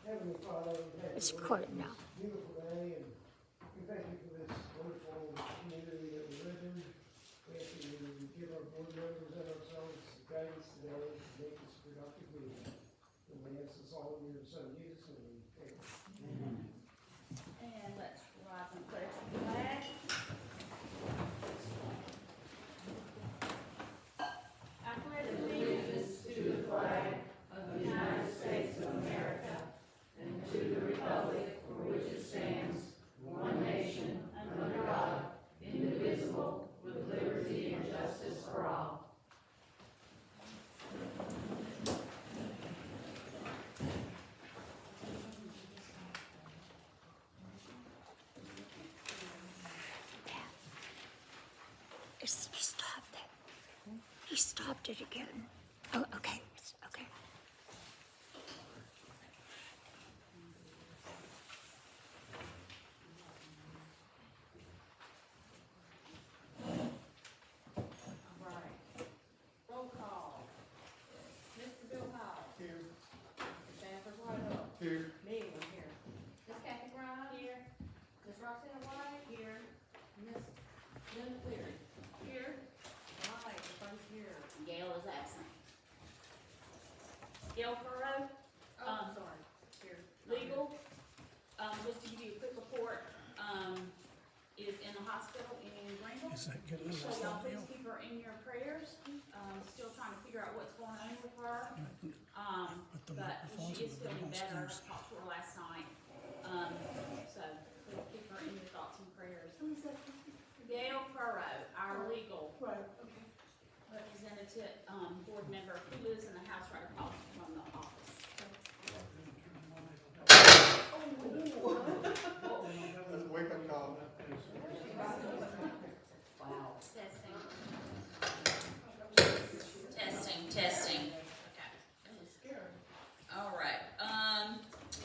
Heavenly Father, we thank It's you for recorded this now. beautiful day, and we thank you for this wonderful community that we live in. We ask that you give our board members and ourselves guidance today to make this a productive meeting. And we ask this all in your son Jesus' name. Amen. And let's rise and pledge the flag. I pledge allegiance to the flag of the United States of America and to the republic for which it stands, one nation, under God, indivisible, with liberty and justice for all. He stopped it. He stopped it again. Oh, okay. Okay. Right. Roll call. Mr. Bill Powell. Here. Mr. Sanford Whitehill. Here. Me, I'm here. Miss Kathy Grimes. Here. Miss Roxanne White. Here. Miss Linda Cleary. Here. All right, everybody's here. Gail is absent. Gail Furrow, Sorry. Here. legal, just to give you a quick report, is in the hospital in Greenville. Is that good? So y'all please keep her in your prayers, still trying to figure out what's going on with her. Put the But microphones she in is the feeling better, I downstairs. talked to her last night, so please keep her in your thoughts and prayers. Gail Furrow, our legal representative, board member, who lives in the house right across from the office. That's a wake-up call. Wow. Testing. Okay. All right,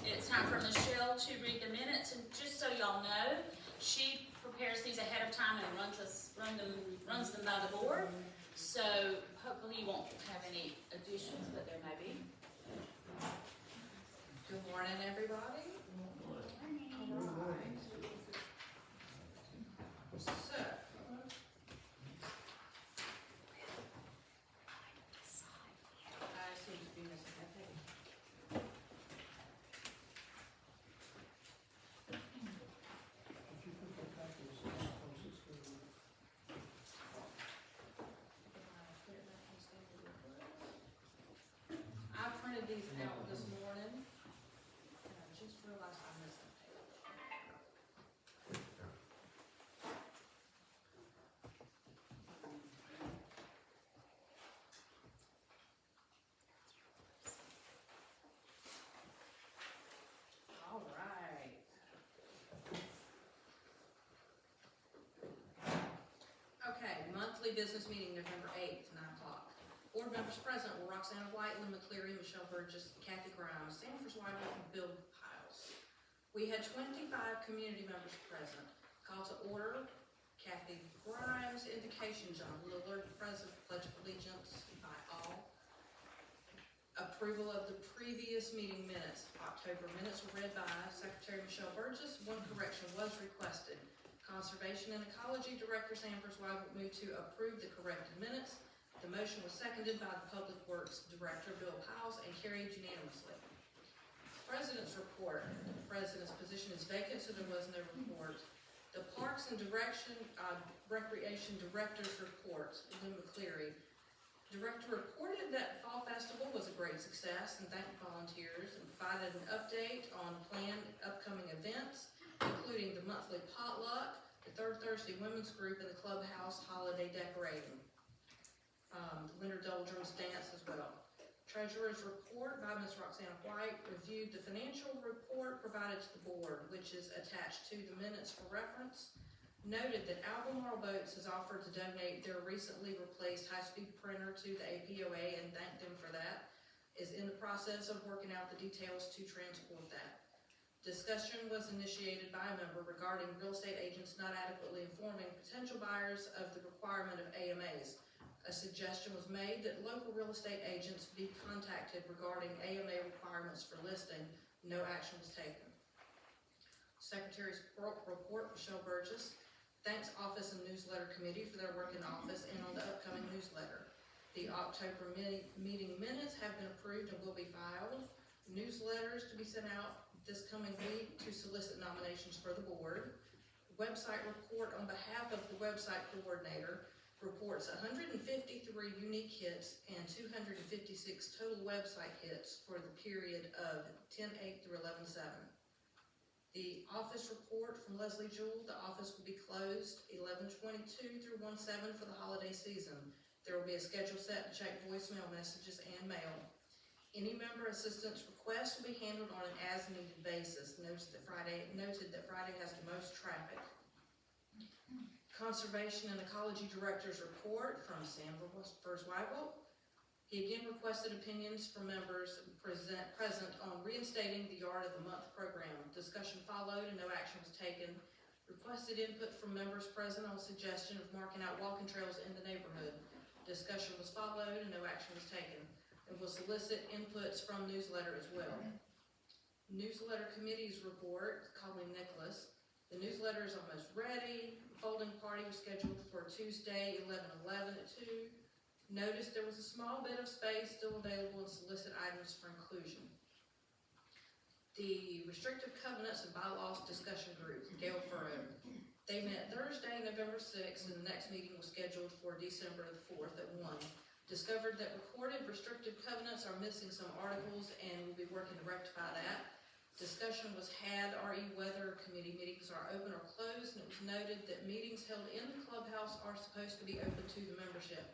it's time for Michelle to read the minutes, and just so y'all know, she prepares these ahead of time and runs them by the board. So hopefully you won't have any additions, but there may be. Good morning, everybody. All right. So. I seem to be missing that page. I printed these out this morning, and I just realized I missed a page. All right. Okay, monthly business meeting, November 8th, 9:00. Board members present were Roxanne White, Lynn McCleary, Michelle Burgess, Kathy Grimes, Sanford Whitehill, and Bill Piles. We had 25 community members present. Call to order, Kathy Grimes, invocation, John Lillard, President, Pledge of Allegiance by all. Approval of the previous meeting minutes. October minutes were read by Secretary Michelle Burgess. One correction was requested. Conservation and Ecology Director Sanford Whitehill moved to approve the corrected minutes. The motion was seconded by the Public Works Director, Bill Piles, and carried unanimously. President's report. The president's position is vacant, so there was no report. The Parks and Recreation Director's report, Lynn McCleary. Director reported that Fall Festival was a great success and thanked volunteers and provided an update on planned upcoming events, including the monthly potluck, the third Thursday women's group, and the clubhouse holiday decorating. The Winter Doldrums dance as well. Treasurer's report by Ms. Roxanne White reviewed the financial report provided to the board, which is attached to the minutes for reference. Noted that Albemarle Boats has offered to donate their recently replaced high-speed printer to the APOA and thanked them for that. Is in the process of working out the details to transport that. Discussion was initiated by a member regarding real estate agents not adequately informing potential buyers of the requirement of AMAs. A suggestion was made that local real estate agents be contacted regarding AMA requirements for listing, No action was taken. Secretary's report, Michelle Burgess, thanks Office and Newsletter Committee for their work in office and on the upcoming newsletter. The October meeting minutes have been approved and will be filed. Newsletters to be sent out this coming week to solicit nominations for the board. Website report on behalf of the website coordinator reports 153 unique hits and 256 total website hits for the period of 10/8 through 11/7. The office report from Leslie Jewell, the office will be closed 11/22 through 1/7 for the holiday season. There will be a schedule set to check voicemail messages and mail. Any member assistance requests will be handled on an as-needed basis. Noted that Friday has the most traffic. Conservation and Ecology Director's report from Sam Versweigel. He again requested opinions from members present on reinstating the Yard of the Month program. Discussion followed and no action was taken. Requested input from members present on suggestion of marking out walking trails in the neighborhood. Discussion was followed and no action was taken. And will solicit inputs from newsletter as well. Newsletter Committee's report, Colleen Nicholas. The newsletter is almost ready. Folding party was scheduled for Tuesday, 11/11 at 2. Noticed there was a small bit of space still available and solicit items for inclusion. The Restrictive Covenants and Bylaws Discussion Group, Gail Furrow. They met Thursday, November 6th, and the next meeting was scheduled for December the 4th at 1. Discovered that recorded restrictive covenants are missing some articles and will be working to rectify that. Discussion was had, RE Weather Committee meetings are open or closed, and it was noted that meetings held in the clubhouse are supposed to be open to the membership.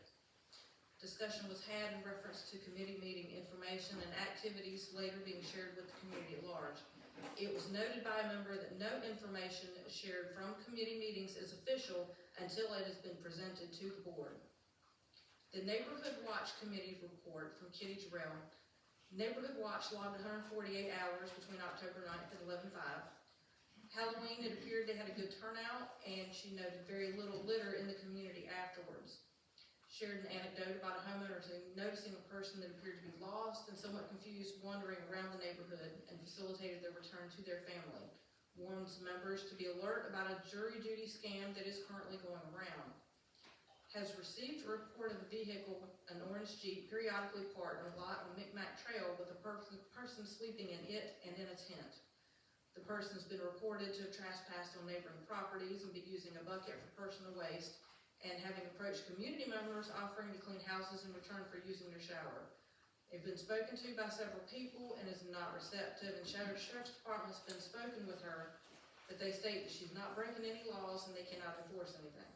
Discussion was had in reference to committee meeting information and activities later being shared with the community at large. It was noted by a member that no information shared from committee meetings is official until it has been presented to the board. The Neighborhood Watch Committee report from Kitty Jarrell. Neighborhood Watch logged 148 hours between October 9th and 11/5. Halloween, it appeared they had a good turnout, and she noted very little litter in the community afterwards. Shared an anecdote about a homeowner noticing a person that appeared to be lost and somewhat confused wandering around the neighborhood and facilitated their return to their family. Warns members to be alert about a jury duty scam that is currently going around. Has received a report of a vehicle, an orange Jeep, periodically parked in a lot on Micmac Trail with a person sleeping in it and in a tent. The person's been reported to have trespassed on neighboring properties and be using a bucket for personal waste, and having approached community members offering to clean houses in return for using their shower. They've been spoken to by several people and is not receptive, and Sheriff's Department's been spoken with her, but they state that she's not breaking any laws and they cannot enforce anything.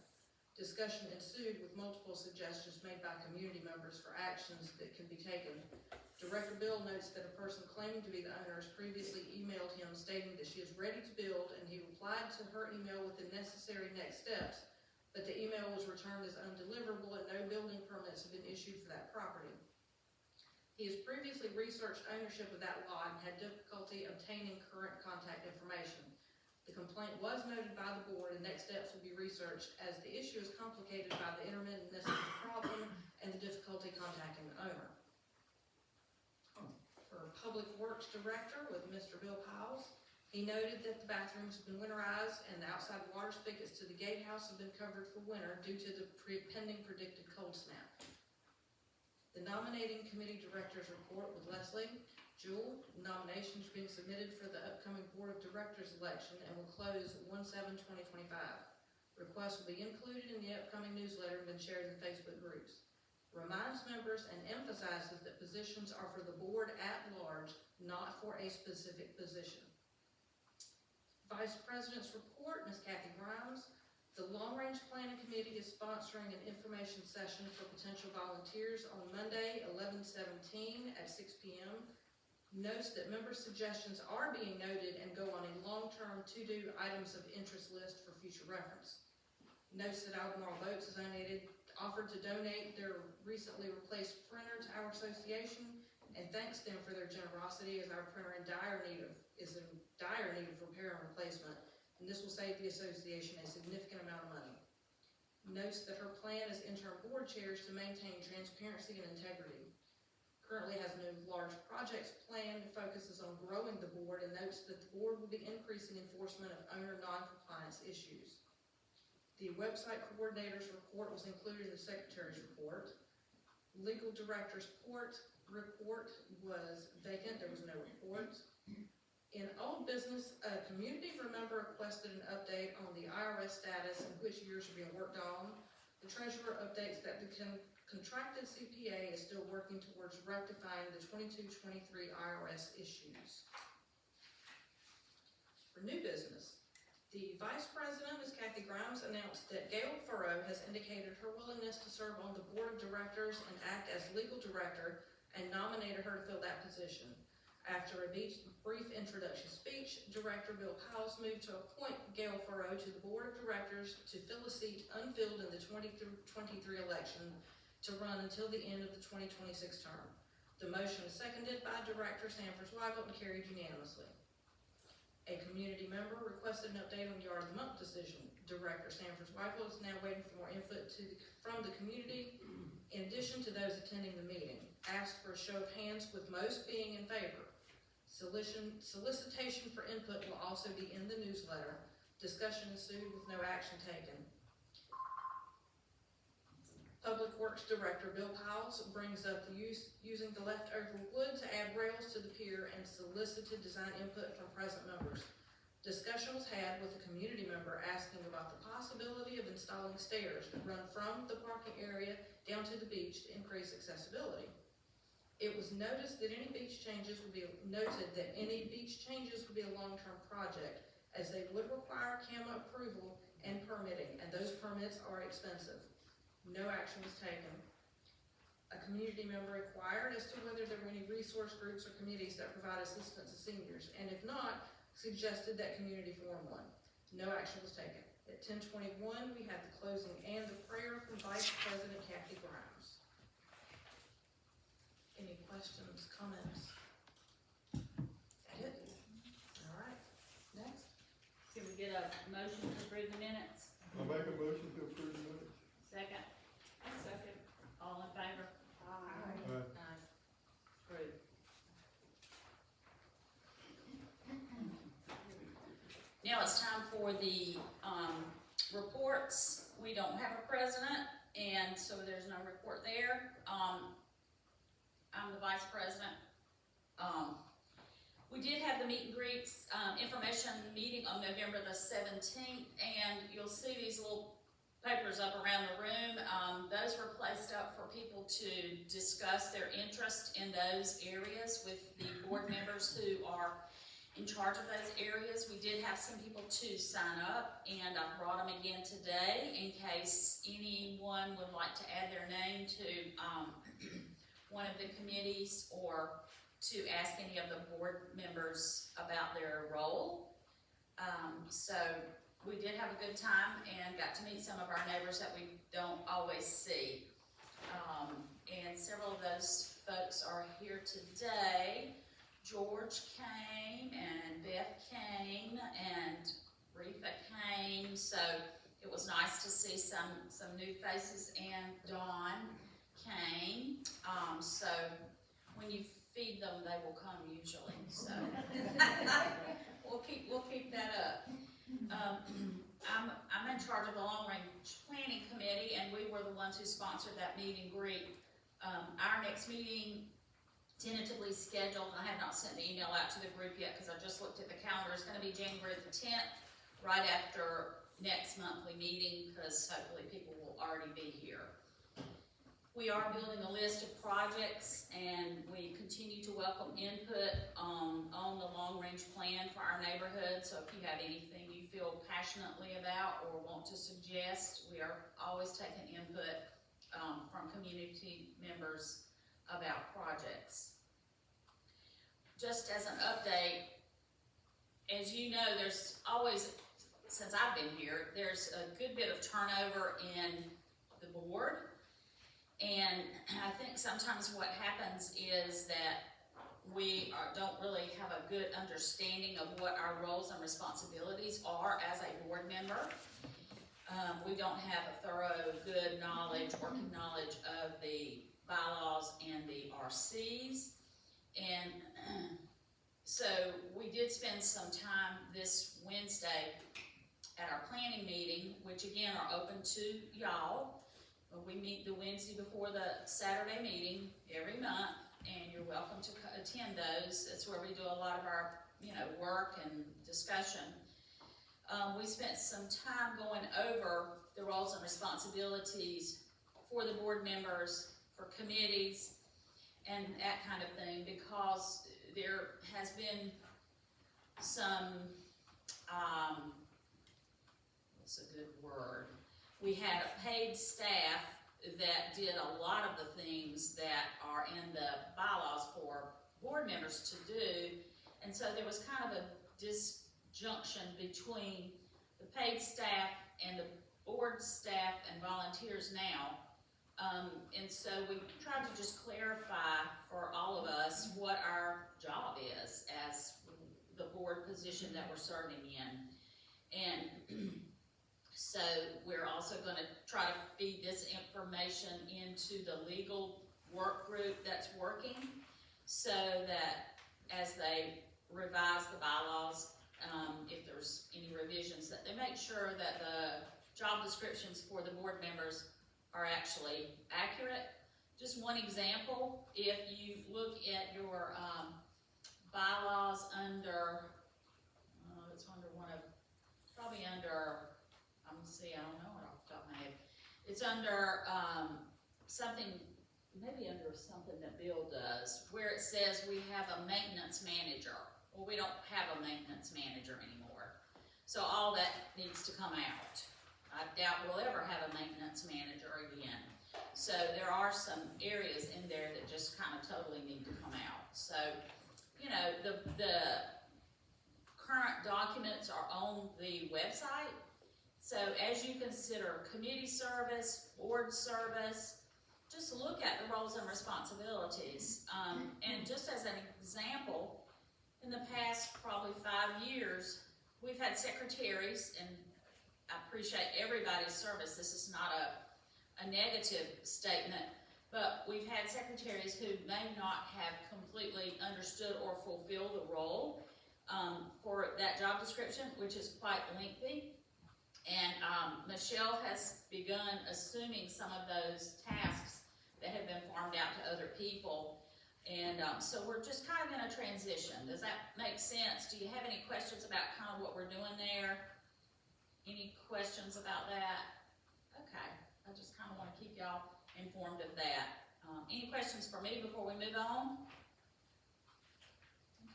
Discussion ensued with multiple suggestions made by community members for actions that can be taken. Director Bill notes that a person claiming to be the owner has previously emailed him stating that she is ready to build, and he replied to her email with the necessary next steps, but the email was returned as undeliverable and no building permits have been issued for that property. He has previously researched ownership of that lot and had difficulty obtaining current contact information. The complaint was noted by the board and next steps will be researched as the issue is complicated by the intermittentness of the problem and the difficulty contacting the owner. For Public Works Director with Mr. Bill Piles, he noted that the bathrooms have been winterized and the outside water spigots to the gatehouse have been covered for winter due to the pending predicted cold snap. The Nominating Committee Director's report with Leslie Jewell. Nominations being submitted for the upcoming Board of Directors election and will close 1/7/2025. Requests will be included in the upcoming newsletter and been shared in Facebook groups. Reminds members and emphasizes that positions are for the board at large, not for a specific position. Vice President's report, Ms. Kathy Grimes. The Long Range Planning Committee is sponsoring an information session for potential volunteers on Monday, 11/17 at 6 p.m. Notes that member suggestions are being noted and go on a long-term to-do items of interest list for future reference. Notes that Albemarle Boats has offered to donate their recently replaced printer to our association, and thanks them for their generosity as our printer is in dire need of repair and replacement, and this will save the association a significant amount of money. Notes that her plan as interim board chairs to maintain transparency and integrity. currently has no large projects planned, focuses on growing the board, and notes that the board will be increasing enforcement of owner non-compliance issues. The website coordinator's report was included in the secretary's report. Legal director's report was vacant, there was no report. In old business, a community member requested an update on the IRS status and which years are being worked on. The treasurer updates that the contracted CPA is still working towards rectifying the 22-23 IRS issues. For new business, the vice president, Ms. Kathy Grimes, announced that Gail Furrow has indicated her willingness to serve on the board of directors and act as legal director, and nominated her to fill that position. After a brief introduction speech, Director Bill Powell moved to appoint Gail Furrow to the board of directors to fill a seat unfilled in the 2023 election to run until the end of the 2026 term. The motion is seconded by Director Sanford Weigel and carried unanimously. A community member requested an update on the Yard of the Month decision. Director Sanford Weigel is now waiting for more input from the community, in addition to those attending the meeting. Asked for a show of hands, with most being in favor. Solicitation for input will also be in the newsletter. Discussion ensued with no action taken. Public Works Director Bill Powell brings up the using the leftover wood to add rails to the pier and solicited design input from present members. Discussion was had with a community member asking about the possibility of installing stairs that run from the parking area down to the beach to increase accessibility. It was noted that any beach changes would be a long-term project, as they would require CAMA approval and permitting, and those permits are expensive. No action was taken. A community member inquired as to whether there were any resource groups or committees that provide assistance to seniors, and if not, suggested that community form one. No action was taken. At 10:21, we had the closing and the prayer from Vice President Kathy Grimes. Any questions, comments? That it? All right, next. Can we get a motion to approve the minutes? I'll make a motion to approve the minutes. Second? Second. All in favor? Aye. Approved. Now it's time for the, reports. We don't have a president, and so there's no report there. I'm the vice president. We did have the meet and greets, information meeting on November the 17th, and you'll see these little papers up around the room. Those were placed up for people to discuss their interest in those areas with the board members who are in charge of those areas. We did have some people to sign up, and I brought them again today in case anyone would like to add their name to one of the committees or to ask any of the board members about their role. So we did have a good time and got to meet some of our neighbors that we don't always see. And several of those folks are here today. George came, and Beth came, and Retha came, so it was nice to see some new faces, and Dawn came. So when you feed them, they will come usually, so we'll keep that up. I'm in charge of the Long Range Planning Committee, and we were the ones who sponsored that meet and greet. Our next meeting, tentatively scheduled, I have not sent the email out to the group yet because I just looked at the calendar, it's going to be January the 10th, right after next monthly meeting, because hopefully people will already be here. We are building a list of projects, and we continue to welcome input on the long range plan for our neighborhood. So if you have anything you feel passionately about or want to suggest, we are always taking input from community members about projects. Just as an update, as you know, there's always, since I've been here, there's a good bit of turnover in the board. And I think sometimes what happens is that we don't really have a good understanding of what our roles and responsibilities are as a board member. We don't have a thorough, good knowledge, working knowledge of the bylaws and the RCs. And so we did spend some time this Wednesday at our planning meeting, which again are open to y'all. We meet the Wednesday before the Saturday meeting every month, and you're welcome to attend those. That's where we do a lot of our, work and discussion. We spent some time going over the roles and responsibilities for the board members, for committees, and that kind of thing, because there has been some, what's a good word? We had paid staff that did a lot of the things that are in the bylaws for board members to do, and so there was kind of a disjunction between the paid staff and the board staff and volunteers now. And so we tried to just clarify for all of us what our job is as the board position that we're serving in. And so we're also gonna try to feed this information into the legal work group that's working, so that as they revise the bylaws, if there's any revisions, that they make sure that the job descriptions for the board members are actually accurate. Just one example, if you look at your bylaws under, it's under one of, probably under, I don't know it off the top of my head. It's under something, maybe under something that Bill does, where it says we have a maintenance manager. Well, we don't have a maintenance manager anymore. So all that needs to come out. I doubt we'll ever have a maintenance manager again. So there are some areas in there that just kind of totally need to come out. So, the current documents are on the website. So as you consider committee service, board service, just look at the roles and responsibilities. And just as an example, in the past probably 5 years, we've had secretaries, and I appreciate everybody's service. This is not a negative statement, but we've had secretaries who may not have completely understood or fulfilled the role for that job description, which is quite lengthy. And Michelle has begun assuming some of those tasks that have been farmed out to other people. And so we're just kind of in a transition. Does that make sense? Do you have any questions about kind of what we're doing there? Any questions about that? Okay, I just kind of want to keep y'all informed of that. Any questions for me before we move on?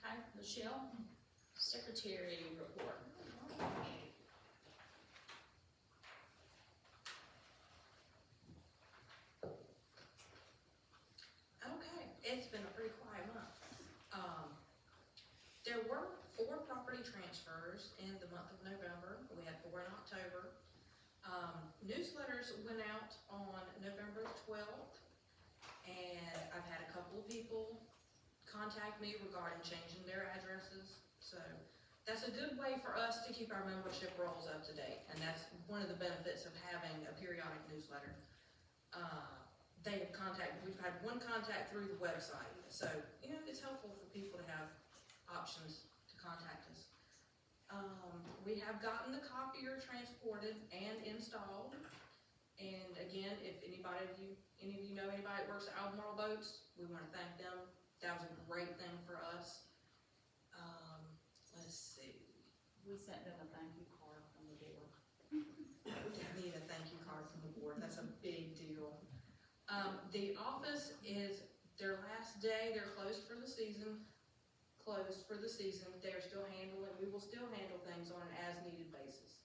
Okay, Michelle, Secretary report. It's been a pretty quiet month. There were 4 property transfers in the month of November. We had 4 in October. Newsletters went out on November 12th, and I've had a couple of people contact me regarding changing their addresses. So that's a good way for us to keep our membership rolls up to date, and that's one of the benefits of having a periodic newsletter. They have contacted, we've had 1 contact through the website, so, it's helpful for people to have options to contact us. We have gotten the copier transported and installed, and again, if any of you know anybody that works at Albemarle Boats, we want to thank them. That was a great thing for us. Let's see. We sent them a thank you card from the board. We need a thank you card from the board, that's a big deal. The office is their last day. They're closed for the season. They're still we will still handle things on an as-needed basis.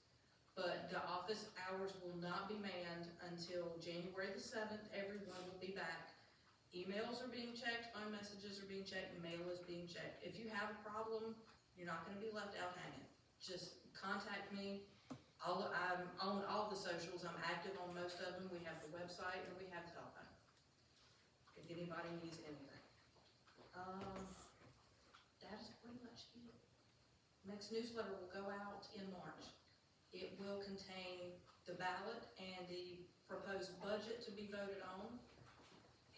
But the office hours will not be manned until January the 7th. Everyone will be back. Emails are being checked, phone messages are being checked, mail is being checked. If you have a problem, you're not gonna be left out hanging. Just contact me. I'm on all the socials. I'm active on most of them. We have the website and we have the telephone. If anybody needs anything. That is pretty much it. Next newsletter will go out in March. It will contain the ballot and the proposed budget to be voted on.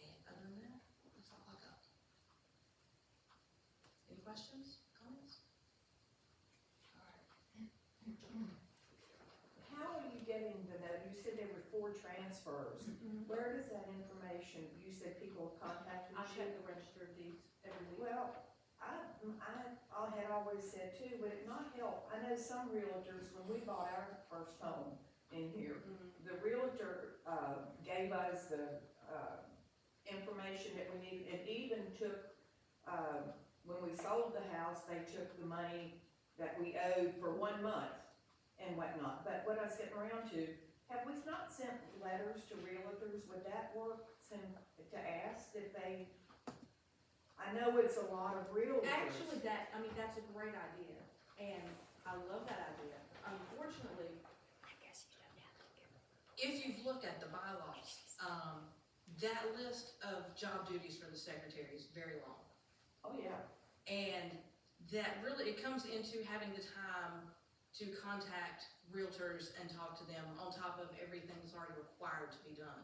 And questions, comments? How are you getting the note? You said there were 4 transfers. Where does that information, you said people have contacted I you? check the register of deeds every week. Well, I had always said too, would it not help? I know some realtors, when we bought our first home in here, the realtor, gave us the, information that we needed, and even took, when we sold the house, they took the money that we owed for 1 month and whatnot. But what I was getting around to, have we not sent letters to realtors? Would that work, to ask if they, I know it's a lot of realtors. Actually, that's a great idea, and I love that idea. Unfortunately, I guess you don't have to give it. if you've looked at the bylaws, that list of job duties for the secretary is very long. Oh, yeah. And that really, it comes into having the time to contact realtors and talk to them on top of everything that's already required to be done.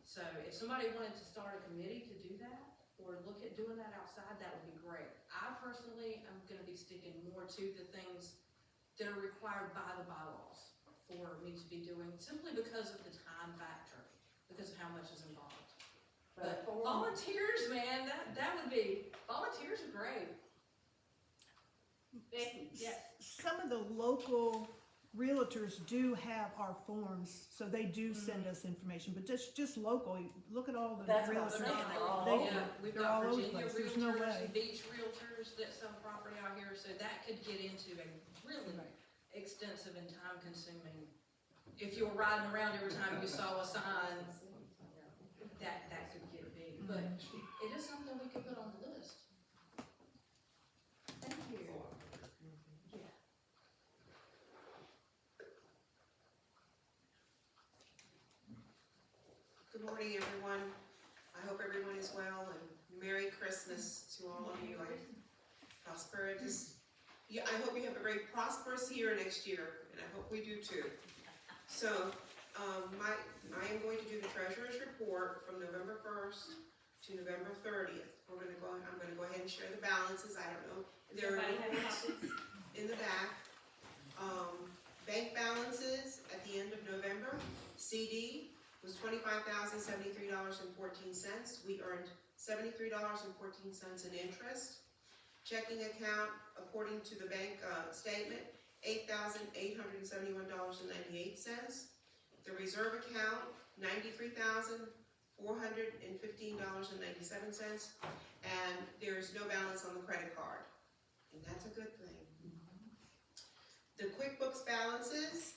So if somebody wanted to start a committee to do that, or look at doing that outside, that would be great. I personally am gonna be sticking more to the things that are required by the bylaws for me to be doing, simply because of the time factor, because of how much is involved. But for- volunteers, man, that would be, volunteers are great. Becky, yes. Some of the local realtors do have our forms, so they do send us information, but just local, look at all the That's what I'm realtors. saying, they're all They- over. Yeah, we've they're got all over the Virginia place. There's no way. realtors, beach realtors that sell property out here, so that could get into a really Right. extensive and time consuming. If you were riding around every time you saw a sign, that could get big, but it is something we could put on the list. Thank you. Good morning, everyone. I hope everyone is well, and Merry Christmas to all of you. I hope you have a very prosperous year next year, and I hope we do too. So, I am going to do the treasurer's report from November 1st to November 30th. I'm gonna go ahead and share the balances. I don't know. They're Everybody have copies? in the back. Bank balances at the end of November, CD was $25,073.14. We earned $73.14 in interest. Checking account, according to the bank statement, $8,871.98. The reserve account, $93,415.97, and there's no balance on the credit card, and that's a good thing. The QuickBooks balances,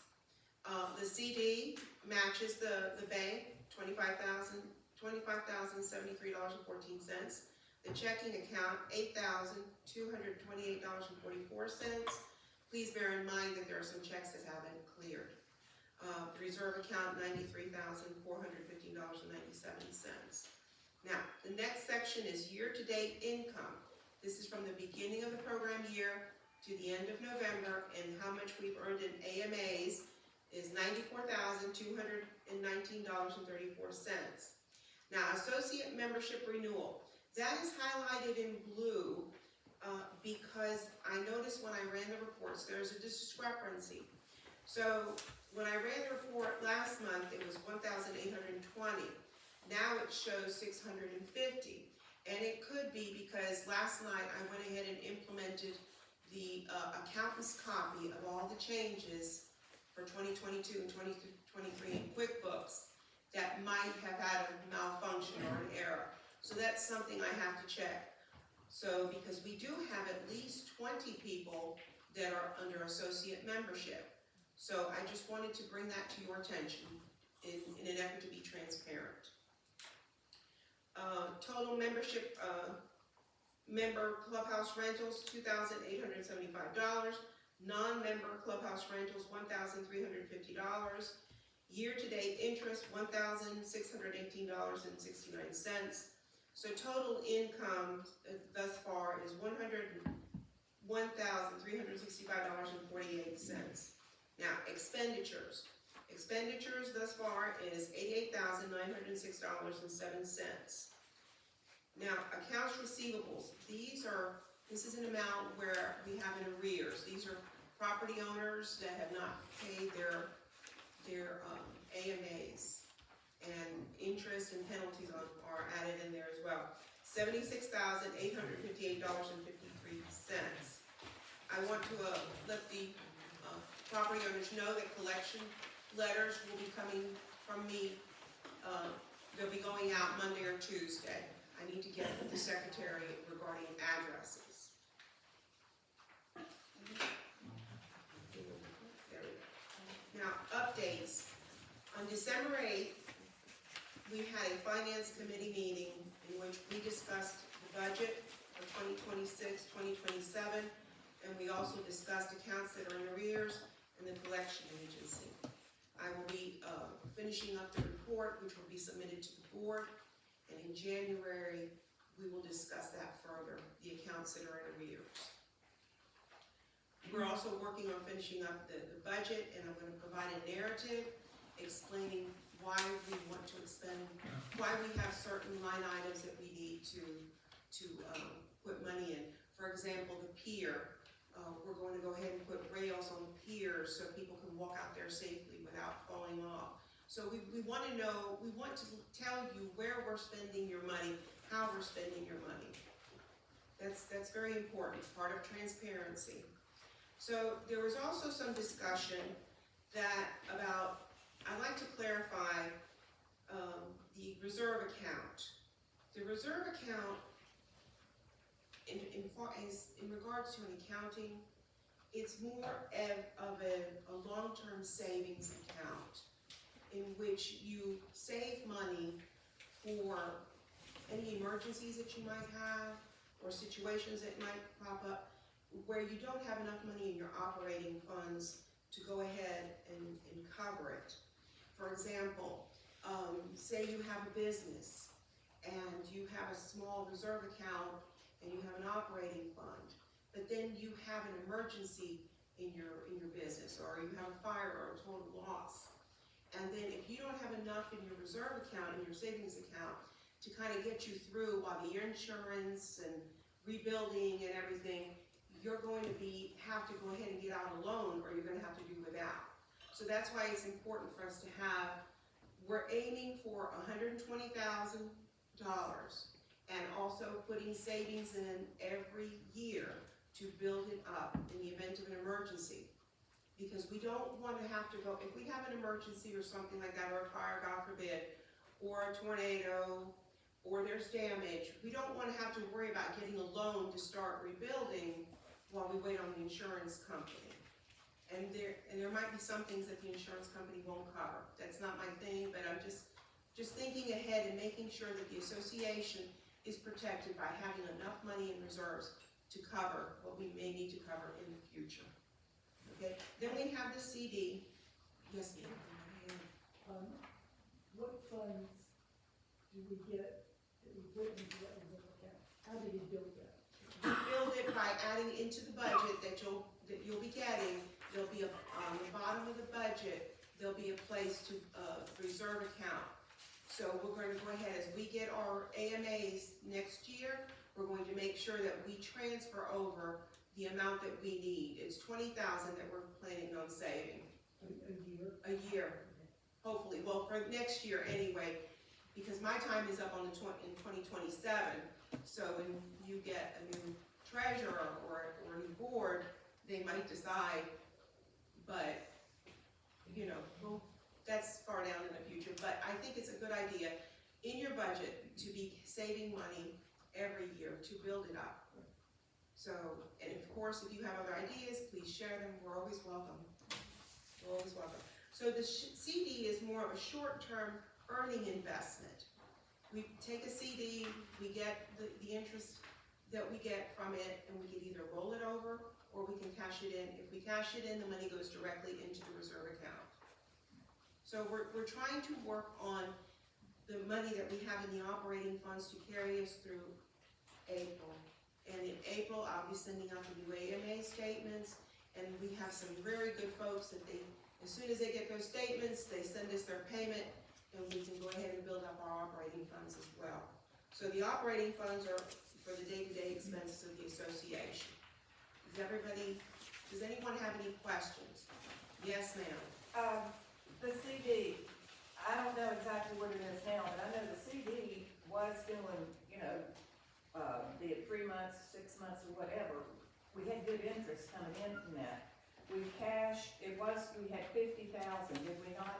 the CD matches the bank, $25,073.14. The checking account, $8,228.44. Please bear in mind that there are some checks that haven't cleared. The reserve account, $93,415.97. Now, the next section is year-to-date income. This is from the beginning of the program year to the end of November, and how much we've earned in AMAs is $94,219.34. Now, associate membership renewal, that is highlighted in blue because I noticed when I ran the reports, there's a discrepancy. So when I ran the report last month, it was 1,820. Now it shows 650. And it could be because last night I went ahead and implemented the accountant's copy of all the changes for 2022 and 2023 in QuickBooks that might have had a malfunction or an error. So that's something I have to check. So, because we do have at least 20 people that are under associate membership. So I just wanted to bring that to your attention in an effort to be transparent. Total membership, member clubhouse rentals, $2,875. Non-member clubhouse rentals, $1,350. Year-to-date interest, $1,618.69. So total income thus far is $101,365.48. Now, expenditures. Expenditures thus far is $88,906.07. Now, accounts receivables. These are This is an amount where we have an arrears. These are property owners that have not paid their AMAs. And interest and penalties are added in there as well. $76,858.53. I want to let the property owners know that collection letters will be coming from me. They'll be going out Monday or Tuesday. I need to get with the secretary regarding addresses. There we go. Now, updates. On December 8th, we had a finance committee meeting in which we discussed the budget for 2026, 2027, and we also discussed accounts that are in arrears and the collection agency. I will be finishing up the report, which will be submitted to the board, and in January, we will discuss that further, the accounts that are in arrears. We're also working on finishing up the budget, and I'm going to provide a narrative explaining why we want to expend, why we have certain line items that we need to put money in. For example, the pier. We're going to go ahead and put rails on the pier so people can walk out there safely without falling off. So we want to know, we want to tell you where we're spending your money, how we're spending your money. That's very important, part of transparency. So there was also some discussion about, I'd like to clarify the reserve account. The reserve account, in regards to an accounting, it's more of a long-term savings account in which you save money for any emergencies that you might have or situations that might pop up where you don't have enough money in your operating funds to go ahead and cover it. For example, say you have a business and you have a small reserve account and you have an operating fund, but then you have an emergency in your business, or you have a fire or a total loss. And then if you don't have enough in your reserve account, in your savings account, to kind of get you through while the insurance and rebuilding and everything, you're going to have to go ahead and get out a loan, or you're going to have to do without. So that's why it's important for us to have, we're aiming for $120,000 and also putting savings in every year to build it up in the event of an emergency. Because we don't want to have to go, if we have an emergency or something like that, or a fire, God forbid, or a tornado, or there's damage, we don't want to have to worry about getting a loan to start rebuilding while we wait on the insurance company. And there might be some things that the insurance company won't cover. That's not my thing, but I'm just thinking ahead and making sure that the association is protected by having enough money in reserves to cover what we may need to cover in the future. Okay, then we have the CD. Yes, ma'am. What funds do we get that we put into that reserve account? How do you build that? We build it by adding into the budget that you'll be getting. There'll be on the bottom of the budget, there'll be a place to reserve account. So we're going to go ahead, as we get our AMAs next year, we're going to make sure that we transfer over the amount that we need. It's $20,000 that we're planning on saving. A year? A year, hopefully. Well, for next year anyway, because my time is up in 2027. So when you get a new treasurer or a new board, they might decide, but, you know, that's far down in the future. But I think it's a good idea in your budget to be saving money every year to build it up. So, and of course, if you have other ideas, please share them. We're always welcome. We're always welcome. So the CD is more of a short-term earning investment. We take a CD, we get the interest that we get from it, and we can either roll it over or we can cash it in. If we cash it in, the money goes directly into the reserve account. So we're trying to work on the money that we have in the operating funds to carry us through April. And in April, I'll be sending out the new AMA statements, and we have some very good folks that as soon as they get those statements, they send us their payment, and we can go ahead and build up our operating funds as well. So the operating funds are for the day-to-day expenses of the association. Does anyone have any questions? Yes, ma'am. The CD, I don't know exactly what it is now, but I know the CD was doing, be it 3 months, 6 months, or whatever. We had good interest coming in from that. We cashed, we had 50,000, did we not,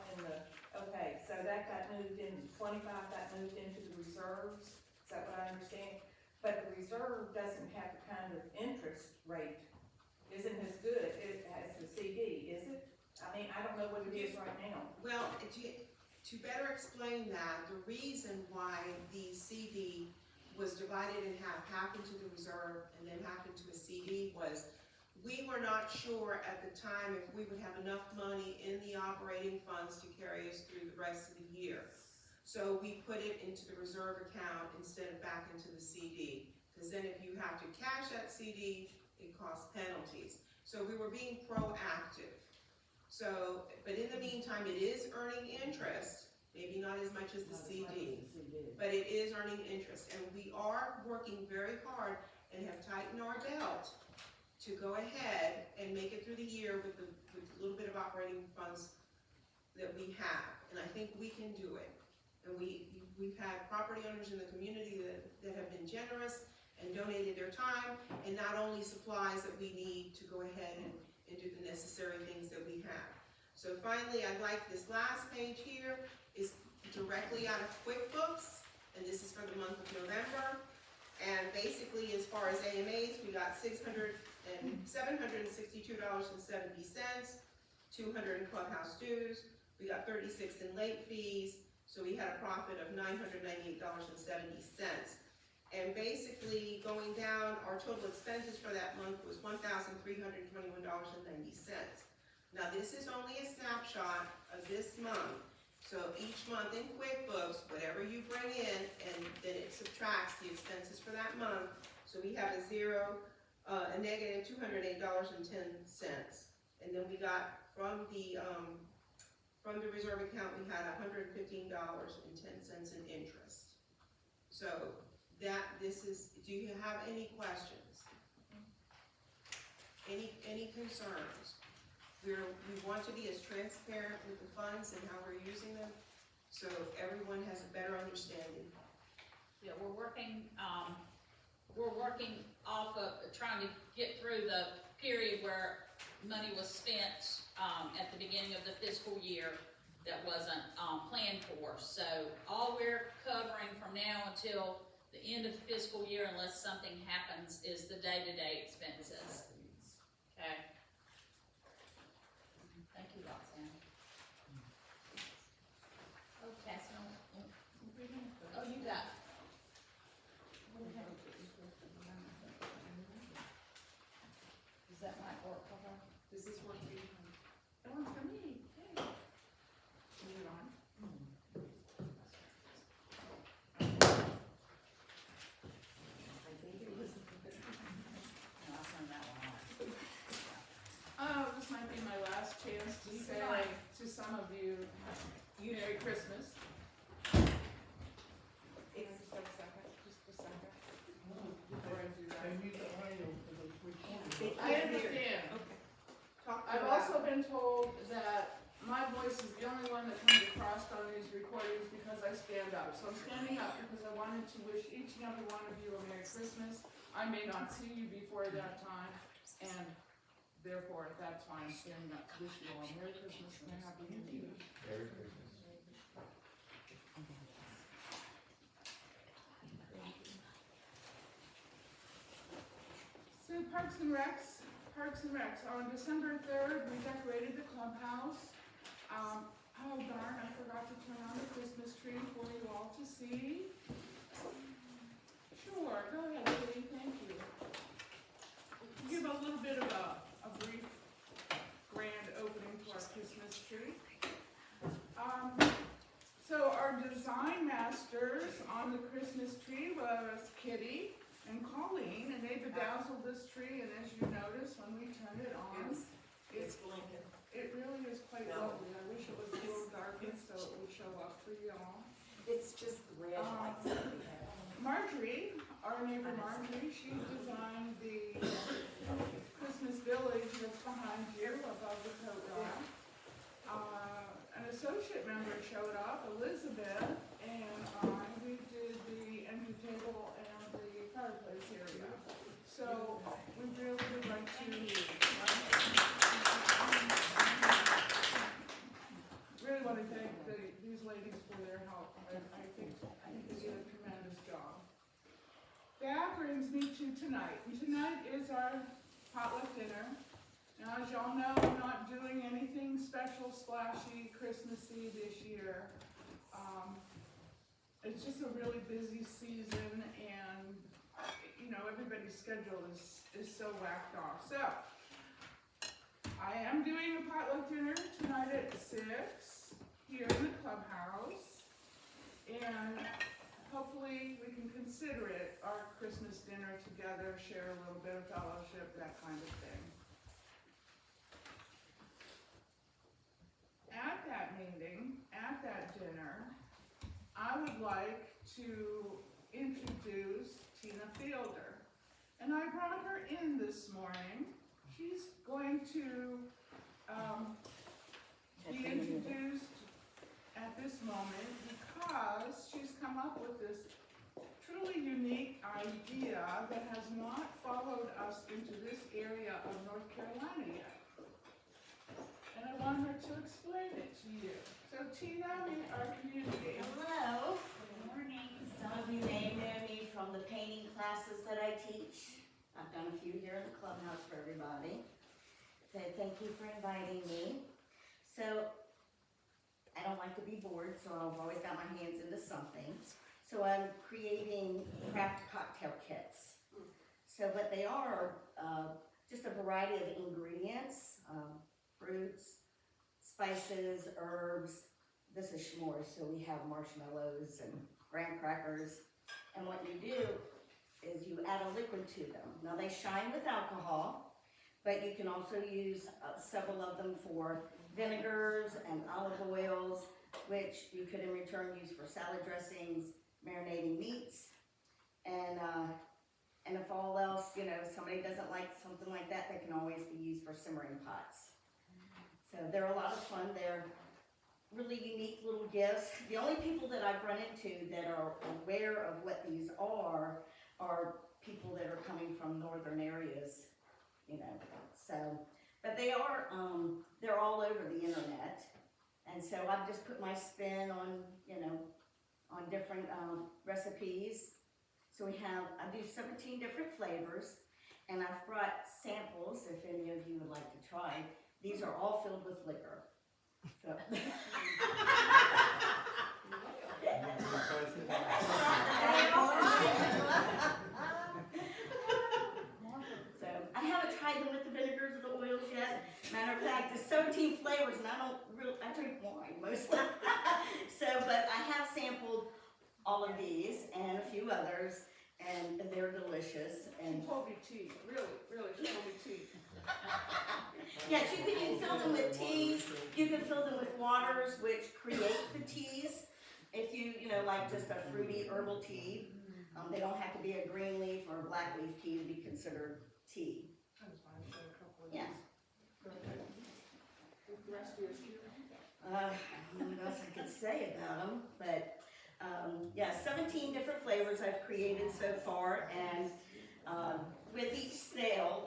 okay, so that got moved in, 25 got moved into the reserves, is that what I understand? But the reserve doesn't have the kind of interest rate, isn't as good as the CD, is it? I mean, I don't know what it is right now. Well, to better explain that, the reason why the CD was divided in half into the reserve and then half into a CD, was we were not sure at the time if we would have enough money in the operating funds to carry us through the rest of the year. So we put it into the reserve account instead of back into the CD, because then if you have to cash that CD, it costs penalties. So we were being proactive. So, but in the meantime, it is earning interest, maybe not as much as the CD, but it is earning interest. And we are working very hard and have tightened our belt to go ahead and make it through the year with the little bit of operating funds that we have. And I think we can do it. And we've had property owners in the community that have been generous and donated their time, and not only supplies that we need to go ahead and do the necessary things that we have. So finally, I'd like this last page here is directly out of QuickBooks, and this is for the month of November. And basically, as far as AMAs, we got $762.70, 200 in clubhouse dues. We got 36 in late fees, so we had a profit of $998.70. And basically, going down, our total expenses for that month was $1,321.90. Now, this is only a snapshot of this month. So each month in QuickBooks, whatever you bring in, and then it subtracts the expenses for that month. So we have a negative $208.10. And then we got from the reserve account, we had $115.10 in interest. So do you have any questions? Any concerns? We want to be as transparent with the funds and how we're using them, so everyone has a better understanding. Yeah, we're working off of trying to get through the period where money was spent, at the beginning of the fiscal year that wasn't, planned for. So all we're covering from now until the end of the fiscal year, unless something happens, is the day-to-day expenses. Okay? Thank you, Roxanne. Oh, Cassie, oh, you got. Does that might work for her? Does this work for you? It works for me. Hey. Is it on? This might be my last chance to say to some of you, Merry Christmas. Just a second, before I do that. They need the audio for the recording. I understand. Okay. Talk to I've me also about been told that my voice is the only one that comes across on these recordings because I stand up. So I'm standing up because I wanted to wish each and every one of you a Merry Christmas. I may not see you before that time, and therefore, that's why I'm standing up to wish you all a Merry Christmas and a Happy New Year. Merry Christmas. So Parks and Recs. On December 3rd, we decorated the clubhouse. Oh darn, I forgot to turn on the Christmas tree for you all to see. Sure, go ahead, Kitty, thank you. Give a little bit of a brief grand opening to our Christmas tree. So our design masters on the Christmas tree was Kitty and Colleen, and they bedazzled this tree, and as you notice, when we turned it on, It's blinking. it really is quite lovely. I wish it was a little darker so it would show up for y'all. It's just red lights that we have. Marjorie, our neighbor for Marjorie. She designed the Christmas village that's behind you above the coat rack. An associate member showed up, Elizabeth, and we did the entry table and the fireplace area. So we really would like to really want to thank these ladies for their help. I think they did a tremendous job. That brings me to tonight. And tonight is our potluck dinner. Now, as y'all know, I'm not doing anything special, splashy, Christmassy this year. It's just a really busy season, and you know, everybody's schedule is so whacked off. So, I am doing a potluck dinner tonight at 6 here in the clubhouse, and hopefully we can consider it our Christmas dinner together, share a little bit of fellowship, that kind of thing. At that meeting, at that dinner, I would like to introduce Tina Fielder. And I brought her in this morning. She's going to be introduced at this moment because she's come up with this truly unique idea that has not followed us into this area of North Carolina yet. And I want her to explain it to you. So Tina, meet our community. Hello. Good morning. Some of you may know me from the painting classes that I teach. I've done a few here in the clubhouse for everybody. So thank you for inviting me. So I don't like to be bored, so I've always got my hands into something. So I'm creating craft cocktail kits. So what they are, just a variety of ingredients, fruits, spices, herbs. This is s'mores, so we have marshmallows and graham crackers. And what you do is you add a liquid to them. Now they shine with alcohol, but you can also use several of them for vinegars and olive oils, which you could in return use for salad dressings, marinating meats, and if all else, you know, somebody doesn't like something like that, they can always be used for simmering pots. So they're a lot of fun. They're really unique little gifts. The only people that I've run into that are aware of what these are people that are coming from northern areas, you know. So, but they are, they're all over the internet. And so I've just put my spin on, you know, on different recipes. So I do 17 different flavors, and I've brought samples if any of you would like to try. These are all filled with liquor. So. So I haven't tried them with the vinegars or the oils yet. Matter of fact, there's 17 flavors, and I drink wine mostly. So, but I have sampled all of these and a few others, and they're delicious. And She told me tea, really, she told me tea. yes, you can fill them with teas. You can fill them with waters, which create the teas. If you know, like just a fruity herbal tea, they don't have to be a green leaf or a black leaf tea to be considered tea. That's fine, so a couple of Yeah. The rest of yours, I don't know what else I could say about them, but yeah, 17 different flavors I've created so far, and with each sale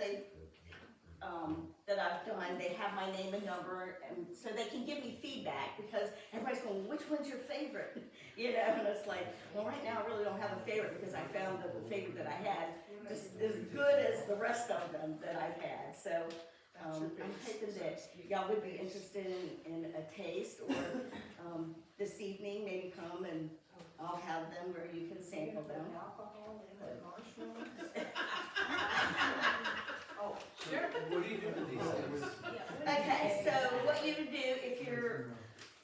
that I've done, they have my name and number, and so they can give me feedback, because everybody's going, which one's your favorite? You know, and it's like, well, right now I really don't have a favorite, because I found that the favorite that I had just as good as the rest of them that I've had. So I'm hoping that y'all would be interested in a taste, or this evening maybe come and I'll have them where you can sample them. alcohol and marshmallows. Oh, Sure. What do you do with these things? okay, so what you would do if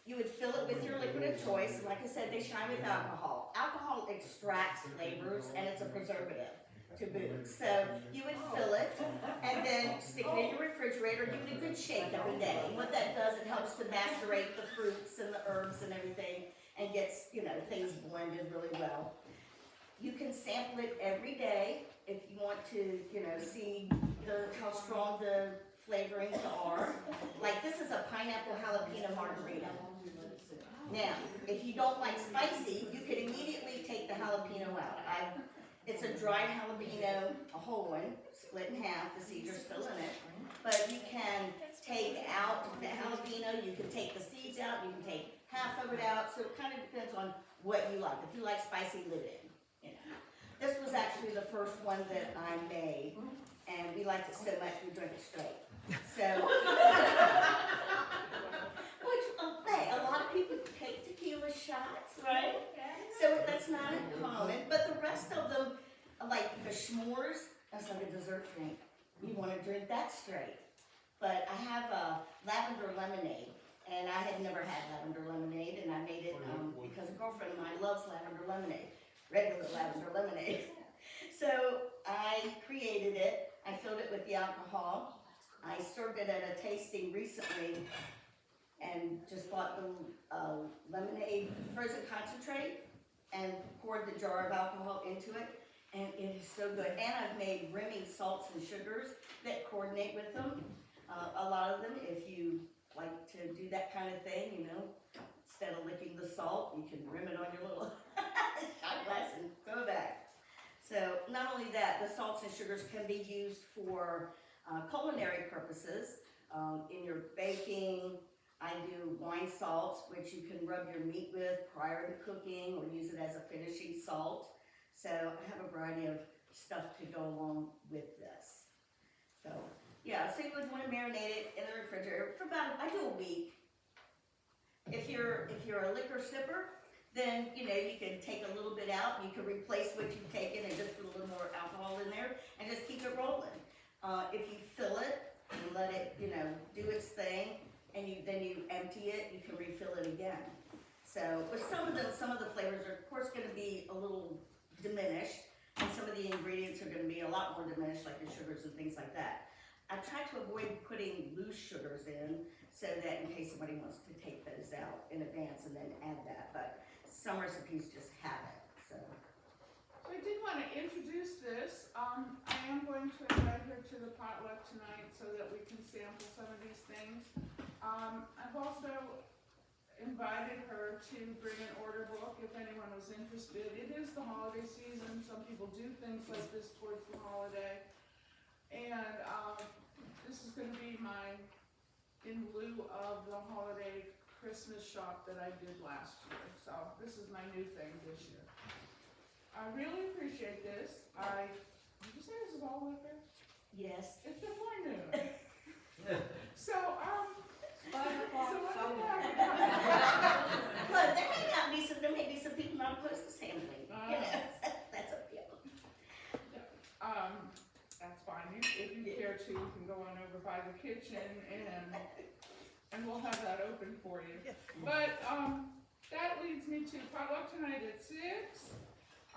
you would fill it with your liquid of choice. Like I said, they shine with alcohol. Alcohol extracts flavors, and it's a preservative to boot. So you would fill it and then stick it in your refrigerator, give it a good shake every day. And what that does, it helps to macerate the fruits and the herbs and everything, and gets, you know, things blended really well. You can sample it every day if you want to, you know, see how strong the flavorings are. Like this is a pineapple jalapeno margarita. Now, if you don't like spicy, you can immediately take the jalapeno out. It's a dried jalapeno, a whole one, split in half, the seeds are still in it. But you can take out the jalapeno, you can take the seeds out, you can take half of it out, so it kind of depends on what you like. If you like spicy, leave it in, you know. This was actually the first one that I made, and we liked it so much we drank it straight. So, which, hey, a lot of people take tequila shots, right? So that's not uncommon, but the rest of them, like the s'mores, that's like a dessert drink. You want to drink that straight. But I have a lavender lemonade, and I had never had lavender lemonade, and I made it because a girlfriend of mine loves lavender lemonade, regular lavender lemonade. So I created it, I filled it with the alcohol, I served it at a tasting recently, and just bought the lemonade frozen concentrate, and poured the jar of alcohol into it, and it is so good. And I've made Remy salts and sugars that coordinate with them. A lot of them, if you like to do that kind of thing, you know, instead of licking the salt, you can rim it on your little shot glass and throw it back. So not only that, the salts and sugars can be used for culinary purposes, in your baking. I do wine salts, which you can rub your meat with prior to cooking or use it as a finishing salt. So I have a variety of stuff to go along with this. So yeah, so you would want to marinate it in the refrigerator for about, I do a week. If you're a liquor sipper, then you know you can take a little bit out, you can replace what you've taken and just put a little more alcohol in there and just keep it rolling. If you fill it and let it, you know, do its thing, and then you empty it, you can refill it again. So, but some of the flavors are, of course, going to be a little diminished, and some of the ingredients are going to be a lot more diminished, like the sugars and things like that. I try to avoid putting loose sugars in, so that in case somebody wants to take those out in advance and then add that, but some recipes just have it, so. So I did want to introduce this. I am going to invite her to the potluck tonight so that we can sample some of these things. I've also invited her to bring an order book if anyone was interested. It is the holiday season. Some people do things like this towards the holiday. And this is going to be in lieu of the holiday Christmas shop that I did last year. So this is my new thing this year. I really appreciate this. Did you say this is all liquor? Yes. It's before noon. So, $5 o'clock, so what do you somewhere. have? Look, there may be some people not opposed to sampling, you know, that's up to you. That's fine. If you care to, you can go on over by the kitchen and we'll have that open for you. But, that leads me to potluck tonight at 6.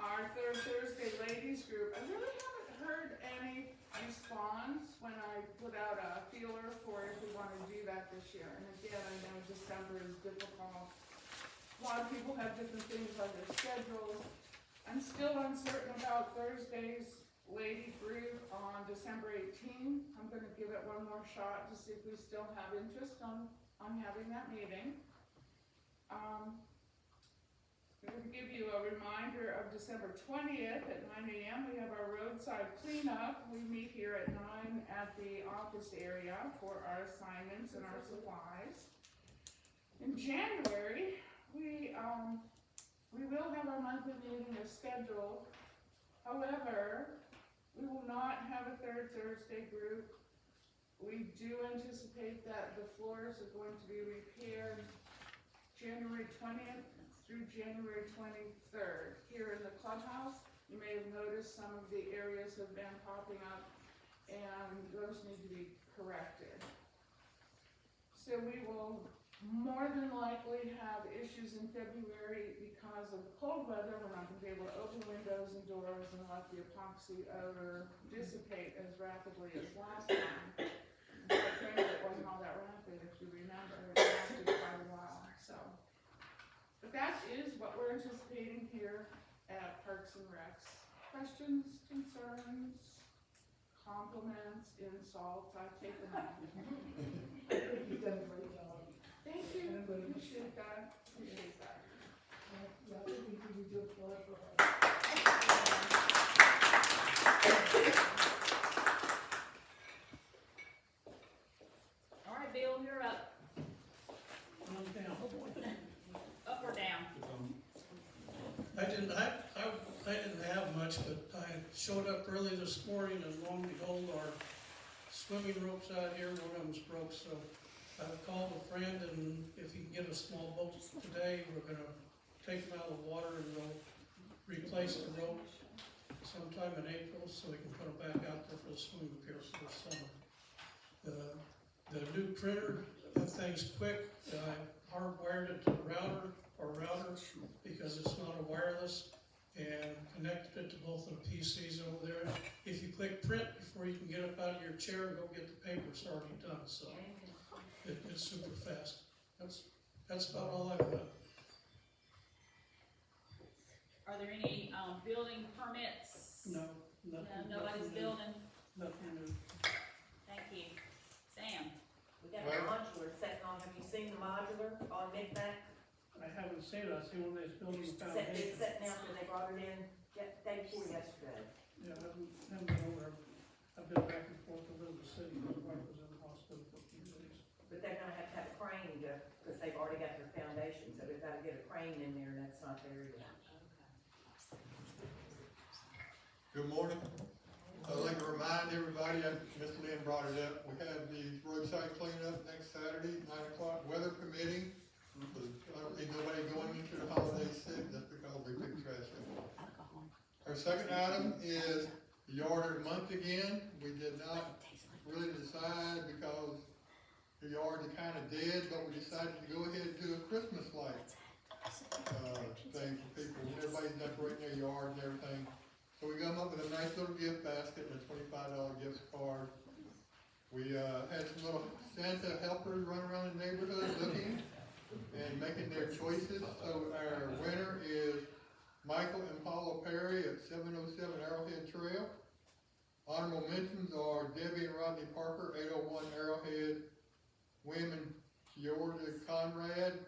Our third Thursday ladies group. I really haven't heard any response when I put out a feeler for if we want to do that this year. And again, I know December is difficult. A lot of people have different things on their schedules. I'm still uncertain about Thursday's lady group on December 18th. I'm going to give it one more shot to see if we still have interest on having that meeting. I'm going to give you a reminder of December 20th at 9 a.m. We have our roadside cleanup. We meet here at 9 at the office area for our assignments and our supplies. In January, we will have our monthly meeting as scheduled. However, we will not have a third Thursday group. We do anticipate that the floors are going to be repaired January 20th through January 23rd. Here in the clubhouse, you may have noticed some of the areas have been popping up, and those need to be corrected. So we will more than likely have issues in February because of the cold weather. We're not going to be able to open windows and doors and let the epoxy odor dissipate as rapidly as last time. But frankly, it wasn't all that rapid, if you remember. It lasted quite a while. So, but that is what we're anticipating here at Parks and Recs. questions, concerns, compliments, insults, I take them all. I think you've done a great job. Thank you, appreciate that, appreciate that. Yeah, I think you do a lot for us. All right, Bill, you're up. Up or down? I didn't have much, but I showed up early this morning and lo and behold, our swimming ropes out here, one of them's broke, so I've called a friend and if he can get a small boat today, we're gonna take them out of the water and we'll replace the rope sometime in April, so we can put them back out there for the swimming piers for the summer. The new printer, that thing's quick, I hardwired it to the router, because it's not a wireless, and connected it to both of the PCs over there. If you click print before you can get up out of your chair and go get the paper, it's already done, so it's super fast. That's about all I've got. Are there any, building permits? No, No, nothing. nobody's nothing new. building? Nothing new. Thank you. Sam? We got a modular sitting on, have you seen the modular on Mid-Mac? I haven't seen it, I see when they was building the It's foundation. sitting out there, they brought it in, day before yesterday. Yeah, I haven't been over there. I've been back and forth to River City, my wife was in the hospital for a few days. But they're gonna have to have a crane to, because they've already got their foundation, so they've gotta get a crane in there, and that's not there yet. Good morning. I'd like to remind everybody, Ms. Lynn brought it up, we have the roadside cleanup next Saturday, 9 o'clock, weather permitting. I don't need nobody going into the holiday sick, that's because we pick trash up. Our second item is the yard of the month again. We did not really decide because the yard is kinda dead, but we decided to go ahead and do a Christmas light, thing for people, everybody's decorating their yard and everything. So we come up with a nice little gift basket and a $25 gift card. We, had some little Santa helpers run around the neighborhood looking and making their choices. So our winner is Michael and Paula Perry at 707 Arrowhead Trail. Honorable mentions are Debbie and Rodney Parker, 801 Arrowhead. William and Georgia Conrad,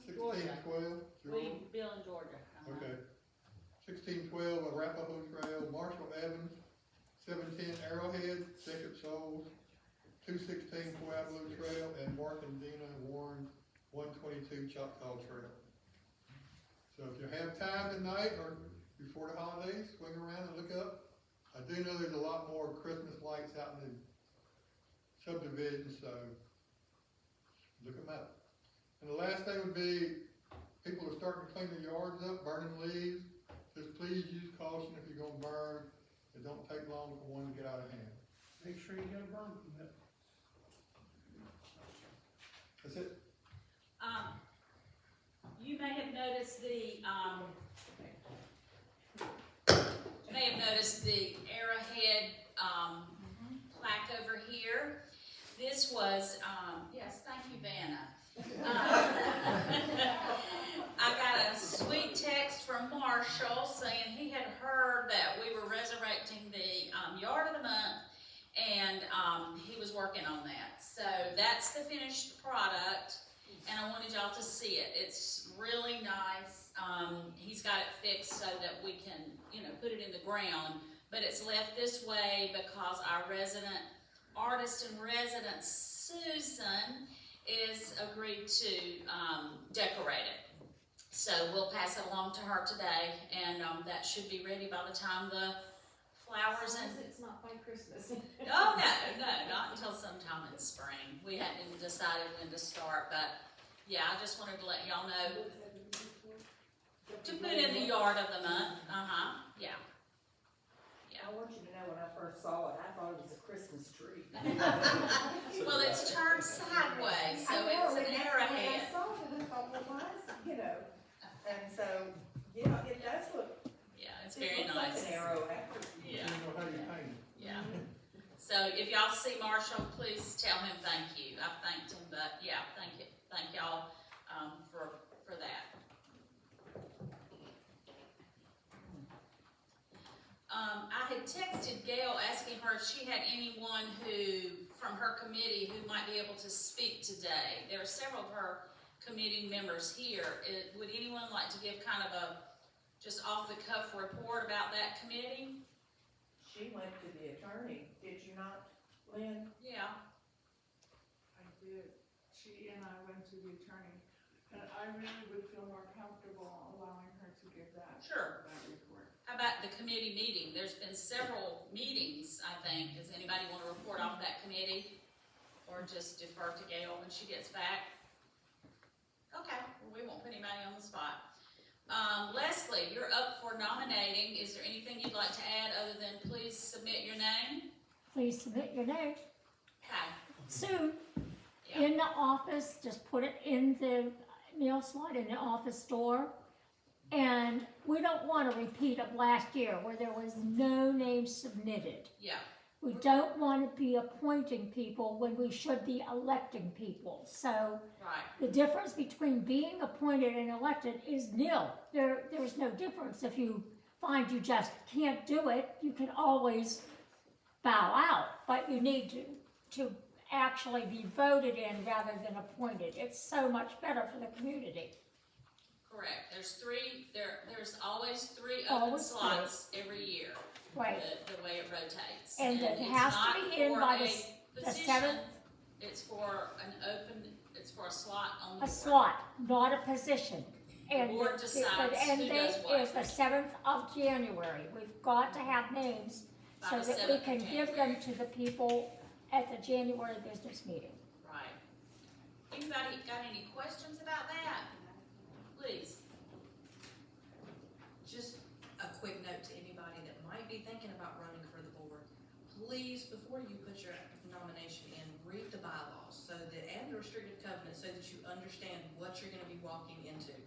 1612. Bill in Georgia. Okay. 1612 Arapahoe Trail. Marshall Evans, 710 Arrowhead. Jacob Souls, 216 Pueblo Trail. And Mark and Dina Warren, 122 Choctaw Trail. So if you have time tonight or before the holidays, swing around and look up. I do know there's a lot more Christmas lights out in the subdivision, so look them up. And the last thing would be, people are starting to clean their yards up, burning leaves. Just please use caution if you're gonna burn. It don't take long for one to get out of hand. Make sure you get a burn permit. That's it. You may have noticed the, Arrowhead, plaque over here. This was, yes, thank you, Vanna. I got a sweet text from Marshall saying he had heard that we were resurrecting the, yard of the month, and, he was working on that. So that's the finished product, and I wanted y'all to see it. It's really nice. He's got it fixed so that we can, put it in the ground, but it's left this way because our resident artist in residence, Susan, is agreed to, decorate it. So we'll pass it along to her today, and, that should be ready by the time the flowers and... It's not by Christmas. Oh, no, not until sometime in spring. We hadn't decided when to start, but yeah, I just wanted to let y'all know to put in the yard of the month. Yeah. I want you to know, when I first saw it, I thought it was a Christmas tree. Well, it's turned sideways, so I know, it's an and that's when arrowhead. I saw it, I thought, well, why is it, and so, yeah, it does look, Yeah, it's it very looks like nice. an arrow after. Yeah, You know how you paint it. yeah. So if y'all see Marshall, please tell him thank you. I've thanked him, but yeah, thank y'all, for that. I had texted Gail asking her if she had anyone who, from her committee, who might be able to speak today. There are several of her committee members here. Would anyone like to give kind of a, just off-the-cuff report about that committee? She went to the attorney, did you not, Lynn? Yeah. I did. She and I went to the attorney, and I really would feel more comfortable allowing her to give that. Sure. That report. How about the committee meeting? There's been several meetings, I think. Does anybody want to report off that committee? Or just defer to Gail when she gets back? Okay, well, we won't put anybody on the spot. Leslie, you're up for nominating. Is there anything you'd like to add other than please submit your name? Please submit your name Okay. soon. Yeah. In the office, just put it in the mail slot in the office door. And we don't want a repeat of last year where there was no name submitted. Yeah. We don't want to be appointing people when we should be electing people. So Right. the difference between being appointed and elected is nil. There's no difference. If you find you just can't do it, you can always bow out. But you need to actually be voted in rather than appointed. It's so much better for the community. Correct. There's always three open Always slots every year. Right. The way it rotates. And it it's has to not be in for by a the position, seventh. It's for it's for a slot on the A board. slot, not a position. And board the decides end who date does what. is the 7th of January. We've got to have names By so the that we 7th of can give them to the people at the January business meeting. Right. Anybody got any questions about that? Please. Just a quick note to anybody that might be thinking about running for the board. Please, before you put your nomination in, read the bylaws and the restrictive covenant so that you understand what you're gonna be walking into.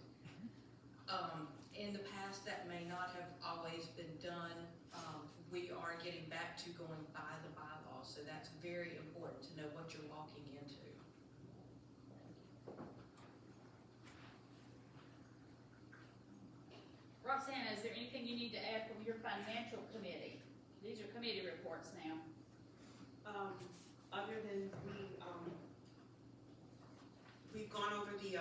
In the past, that may not have always been done. We are getting back to going by the bylaws, so that's very important to know what you're walking into. Roxanna, is there anything you need to add from your financial committee? These are committee reports now. Other than we've gone over the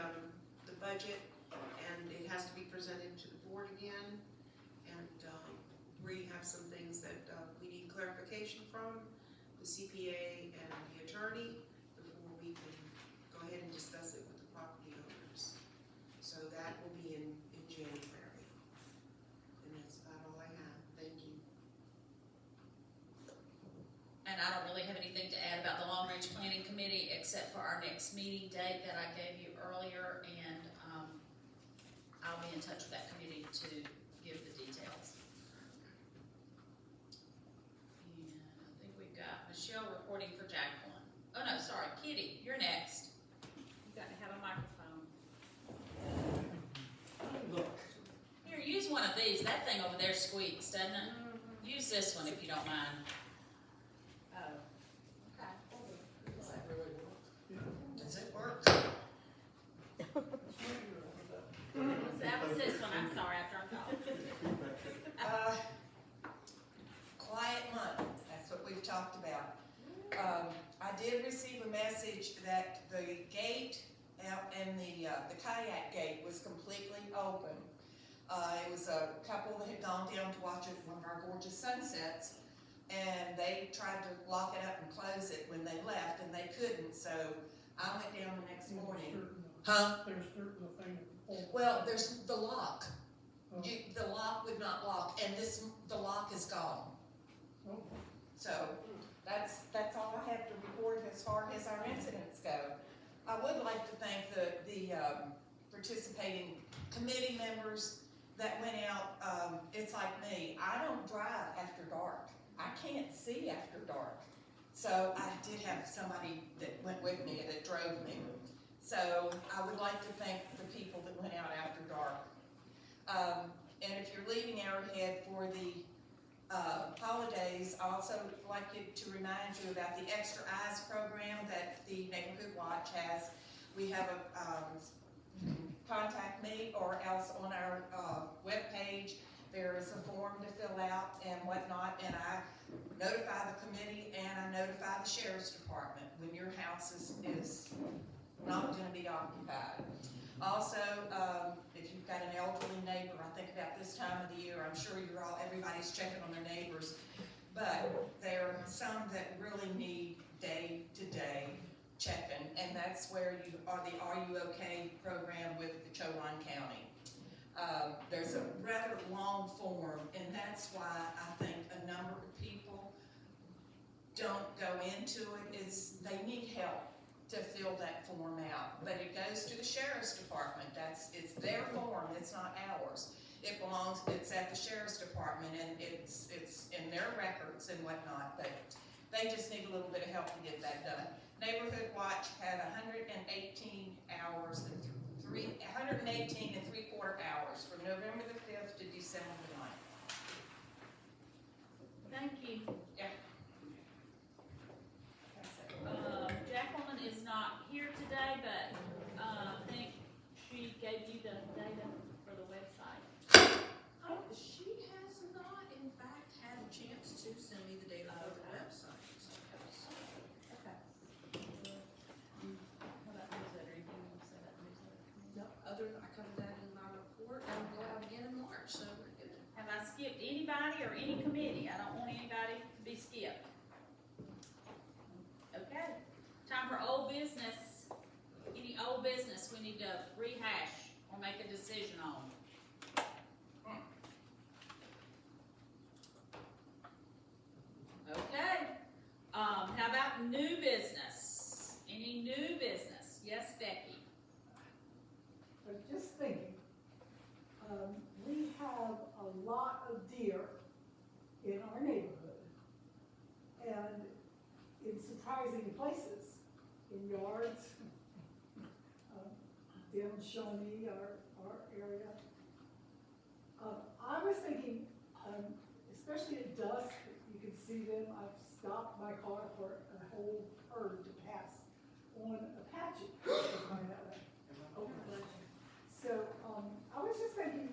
budget, and it has to be presented to the board again, and we have some things that we need clarification from the CPA and the attorney before we can go ahead and discuss it with the property owners. So that will be in January, and that's about all I have. Thank you. And I don't really have anything to add about the Long Range Planning Committee, except for our next meeting date that I gave you earlier, and I'll be in touch with that committee to give the details. And I think we've got Michelle reporting for Jacqueline. Oh no, sorry, Kitty, you're next. You've got to have a microphone. Here, use one of these. That thing over there squeaks, doesn't it? Use this one if you don't mind. Oh, okay. Does it work? That was this one, I'm sorry, I turned off. Quiet month, that's what we've talked about. I did receive a message that the gate out in the kayak gate was completely open. It was a couple that had gone down to watch one of our gorgeous sunsets, and they tried to lock it up and close it when they left, and they couldn't, so I went down the next morning. Huh? There's certain thing. Well, there's the lock. Oh. The lock would not lock, and the lock is gone. Oh. So, that's all I have to report as far as our incidents go. I would like to thank the participating committee members that went out. It's like me, I don't drive after dark. I can't see after dark. So I did have somebody that went with me that drove me. So I would like to thank the people that went out after dark. And if you're leaving Arrowhead for the holidays, I also like to remind you about the Extra Eyes program that the Neighborhood Watch has. We have you can contact me or else on our webpage. There is a form to fill out and whatnot, and I notify the committee and I notify the sheriff's department when your house is not gonna be occupied. Also, if you've got an elderly neighbor, I think about this time of the year, I'm sure everybody's checking on their neighbors, but there are some that really need day-to-day checking, and that's where you are the Are You OK program with the Chowan County. There's a rather long form, and that's why I think a number of people don't go into it, is they need help to fill that form out. But it goes to the sheriff's department, it's their form, it's not ours. It's at the sheriff's department, and it's in their records and whatnot, but they just need a little bit of help to get that done. Neighborhood Watch had 118 hours and 118 and 3/4 hours from November the 5th to December the 9th. Thank you. Yeah. Jacqueline is not here today, but, I think she gave you the data for the website. She has not, in fact, had a chance to send me the data of the website. Okay. How about newsletter? Anything you want to say about the newsletter? I covered that in my report, and we'll go out again in March, so we're good. Have I skipped anybody or any committee? I don't want anybody to be skipped. Okay, time for old business. Any old business we need to rehash or make a decision on? Okay, how about new business? Any new business? Yes, Becky? I was just thinking, we have a lot of deer in our neighborhood, and in surprising places, in yards, down Shawnee, our area. I was thinking, especially at dusk, you can see them. I've stopped my car for a whole herd to pass on Apache. So, I was just thinking,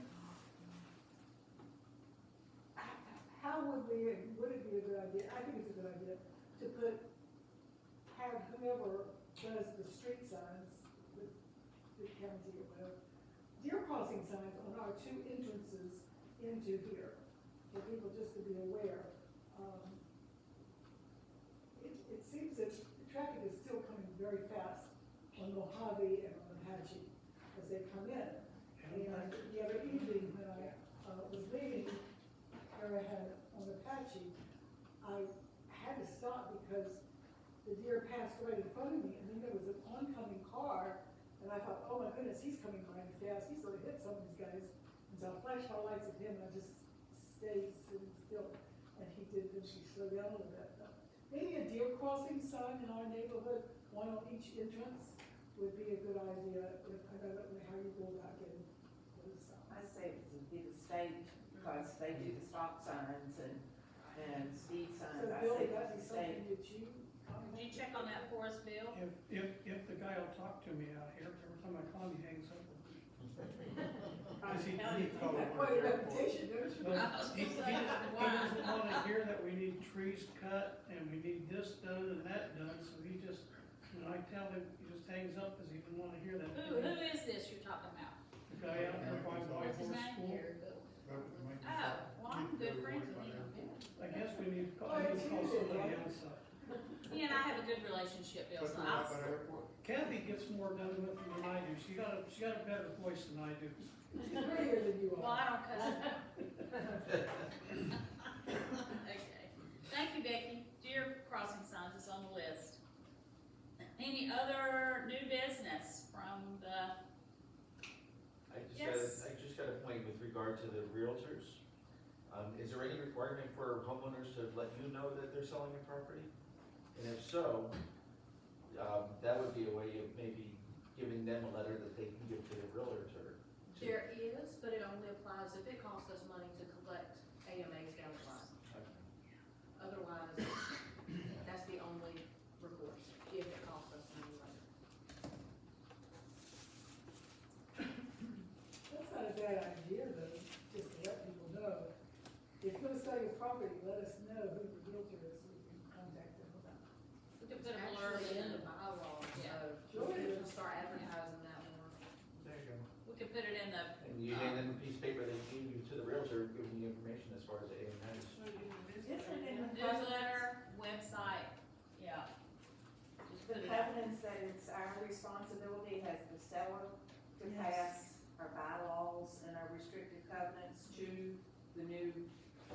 how would it be a good idea, I think it's a good idea, to have whoever does the street signs, the county or whatever, deer crossing signs on our two entrances into here, for people just to be aware. It seems that the traffic is still coming very fast on Mojave and on Apache as they come in. And the other evening when I was leaving Arrowhead on Apache, I had to stop because the deer passed right in front of me, and then there was an oncoming car, and I thought, oh my goodness, he's coming by fast, he's gonna hit some of these guys. And so I flashed my lights at him, and I just stayed sitting still, and he did eventually slow down a little bit. Maybe a deer crossing sign in our neighborhood, one on each entrance, would be a good idea. I don't know how you go about getting those signs. I say it would be the state, because they do the stop signs and speed signs. So I Bill, say would that be it's the state. something that you? Did you check on that for us, Bill? If the guy will talk to me out here, every time I call him, he hangs up with me. You've got quite a reputation, don't you? But he doesn't wanna hear that we need trees cut and we need this done and that done, so he just, when I tell him, he just hangs up because he doesn't wanna hear that. Who is this you're talking about? The guy out there by What's his Whitehorse name? School. Oh, well, I'm good friends with him. I guess we need to call somebody else up. He and I have a good relationship, Bill, so I'll, Kathy gets more done with them than I do. She got a better voice than I do. She's prettier than you well, are. I don't cuss him. Okay, thank you, Becky. Deer crossing signs is on the list. Any other new business from the, I just got a point with regard to the realtors. Is there any requirement for homeowners to let you know that they're selling a property? And if so, that would be a way of maybe giving them a letter that they can give to the realtor. There is, but it only applies if it costs us money to collect AMAs down the line. Otherwise, that's the only recourse, if it costs us money later. That's not a bad idea, though, just to let people know. put it in the, And you, and then the piece of paper they give you to the realtor, giving you information as far as the A&Rs. Isn't it in the newsletter, website, yeah. Just put The it out. covenants that it's our responsibility as the seller to Yes. pass our bylaws and our restrictive covenants to the new,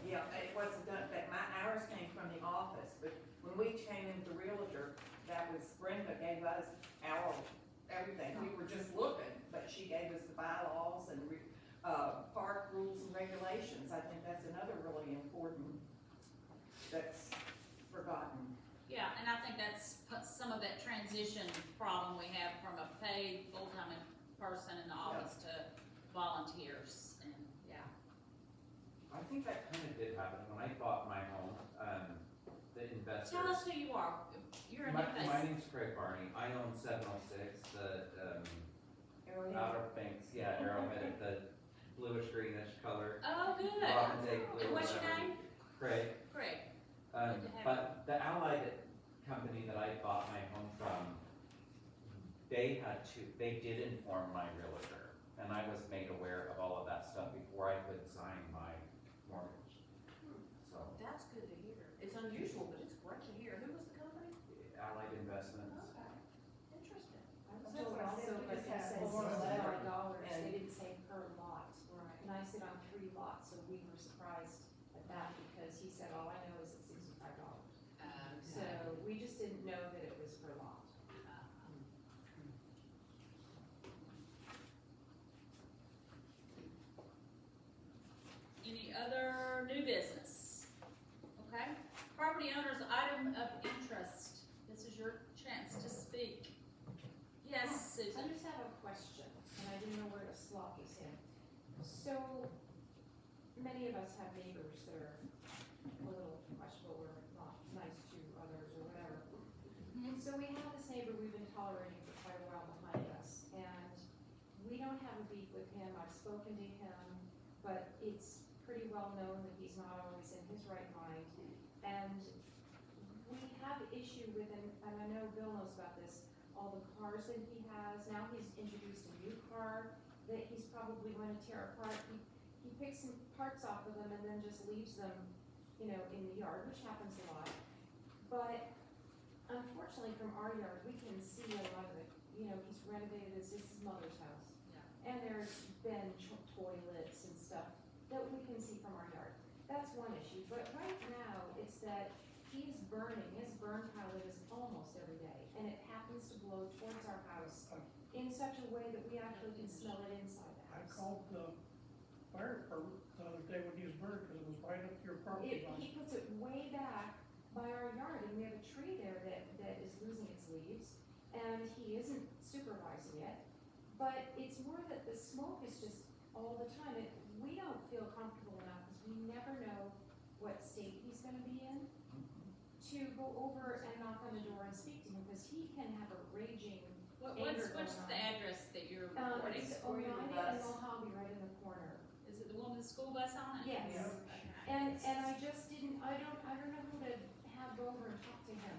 yeah, it wasn't done, but ours came from the office, but when we came into Realtor, that was Brenda gave us our, everything, we were just looking, but she gave us the bylaws and park rules and regulations, I think that's another really important that's forgotten. Yeah, and I think that's some of that transition problem we have from a paid full-time person in the office to volunteers, and, yeah. I think that kind of did happen when I bought my home, the investors. Tell us who you are, you're a new My face. name's Craig Barney, I own 706, the, Arrowhead. Outer Banks, yeah, Arrowhead, the bluish greenish color. Oh, good. Robin's egg blue, And what's your whatever. name? Craig. Craig. Good to have But the Allied company that I bought my home from, they did inform my realtor, and I was made aware of all of that stuff before I could sign my mortgage. So, That's good to hear. It's unusual, but it's great to hear. Who was the company? Allied Investments. Okay, interesting. I was That's told what I also, said, we but just they had said over $65, and- they didn't say per lot. Right. And I sit on 3 lots, so we were surprised at that because he said, all I know is it's $65. So we just didn't know that it was per lot. Any other new business? Okay, property owner's item of interest, this is your chance to speak. Yes, I Susan? just have a question, and I didn't know where to slot this in. So, many of us have neighbors that are a little questionable or not nice to others or whatever. And so we have this neighbor we've been tolerating for quite a while behind us, and we don't have a beef with him, I've spoken to him, but it's pretty well known that he's not always in his right mind. And we have issue with him, and I know Bill knows about this, all the cars that he has, now he's introduced a new car that he's probably going to tear apart. He picks some parts off of them and then just leaves them, you know, in the yard, which happens a lot. But unfortunately from our yard, we can see a lot of it, you know, he's renovated this is his mother's house. And there's been toilets and stuff that we can see from our yard. That's one issue, but right now, it's that he's burning, his burn pilot is almost every day, and it happens to blow towards our house in such a way that we actually can smell it inside the I house. called the fire department the other day when he was burned, because it was right up to your property line. He puts it way back by our yard, and we have a tree there that is losing its leaves, and he isn't supervising it. But it's more that the smoke is just all the time, and we don't feel comfortable enough, because we never know what state he's gonna be in, to go over and knock on the door and speak to him, because he can have a raging What's anger going the on. address that you're reporting? It's Where your Oneida and bus- Mojave, right in the corner. Is it the one with the school bus on it? Yes. Okay. And I just didn't, I don't know who to have go over and talk to him,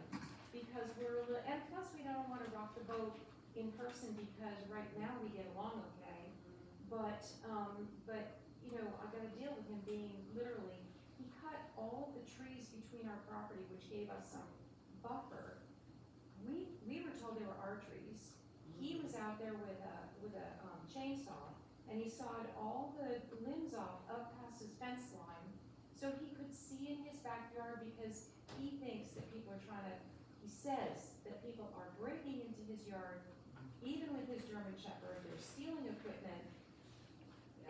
because we're, and plus we don't wanna rock the boat in person, because right now we get along okay. But, you know, I gotta deal with him being literally, he cut all the trees between our property, which gave us some buffer. We were told they were our trees. He was out there with a chainsaw, and he sawed all the limbs off up past his fence line, so he could see in his backyard, because he thinks that people are trying to, he says that people are breaking into his yard, even with his German Shepherd, they're stealing equipment.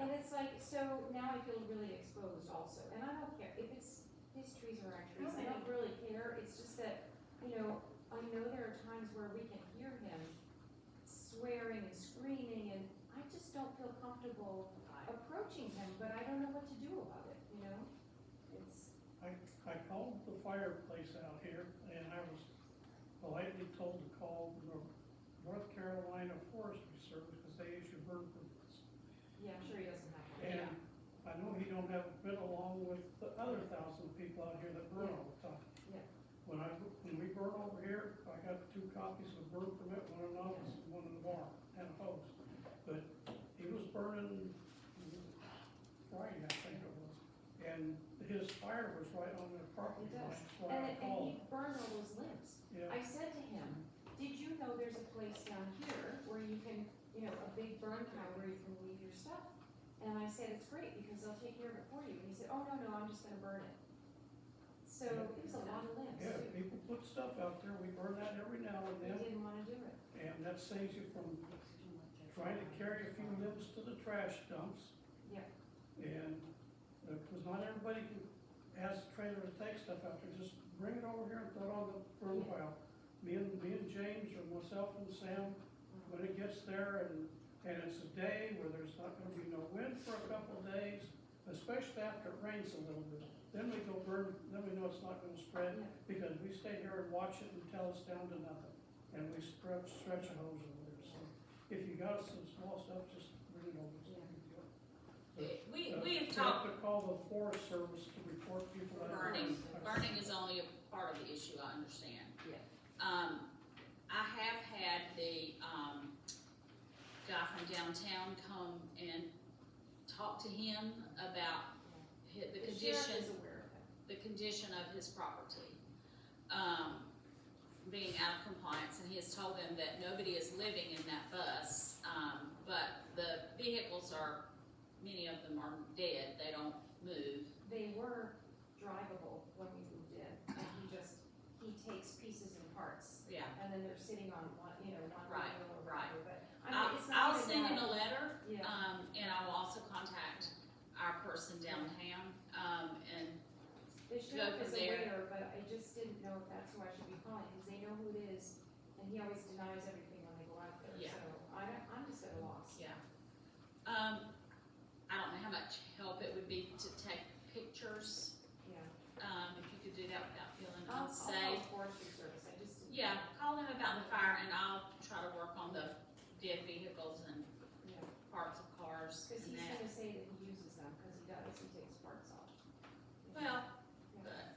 And it's like, so now I feel really exposed also, and I don't care, if it's, his trees are our trees, I don't really care, it's just that, you know, I know there are times where we can hear him swearing and screaming, and I just don't feel comfortable approaching him, but I don't know what to do about it, you know? It's, I called the fireplace out here, and I was politely told to call the North Carolina Forestry Service, because they issue burn permits. yeah, I'm sure he doesn't have one. And I know he don't have a bit along with the other 1,000 people out here that burn all the time. Yeah. When we burn over here, I got 2 copies of the burn permit, one in the office and one in the barn, and a hose. But he was burning Friday, I think it was, and his fire was right on their property It does. line, so I And called. he burned all those limbs. Yeah, I said to him, did you know there's a place down here where you can, you know, a big burn pile where you can leave your stuff? And I said, it's great because they'll take care of it for you. And he said, oh, no, I'm just gonna burn it. So it was a lot of limbs yeah, too. people put stuff out there, we burn that every now and They then, didn't wanna do it. and that saves you from trying to carry a few limbs to the trash dumps. Yeah. And, because not everybody has a trailer to take stuff out there, just bring it over here and throw it on the burn Yeah. pile. Me and James, or myself and Sam, when it gets there and it's a day where there's not gonna be no wind for a couple of days, especially after it rains a little bit. Then we go burn, then we know it's not gonna spread, Yeah. because we stay here and watch it until it's down to nothing. And we stretch a hose over there, so if you got some small stuff, just bring it over, it's no big deal. We have You talked, have to call the Forest Service to report people that are. burning is only a part of the issue, I understand. Yeah. I have had the, guy from downtown come and talk to him about the The sheriff condition, is aware of it. the condition of his property, being out of compliance, and he has told them that nobody is living in that bus, but the vehicles are, many of them are dead, they don't move. They were drivable when we moved in, and he takes pieces and parts, Yeah, and then they're sitting on one, you know, one Right, wheel or right. whatever, but, I mean, it's not I'll even send him that. a letter, Yeah, and I will also contact our person downtown, and the sheriff from is there. aware, but I just didn't know if that's who I should be calling, because they know who it is, and he always denies everything when they go out there, Yeah. so I'm just at a loss. yeah. I don't know how much help it would be to take pictures, Yeah. if you could do that without feeling I'll unsafe. call forestry service, I just didn't. Yeah, call them about the fire, and I'll try to work on the dead vehicles and Yeah, parts of cars because and he's that. gonna say that he uses them, because he does, he takes parts off. Well, Yeah. but,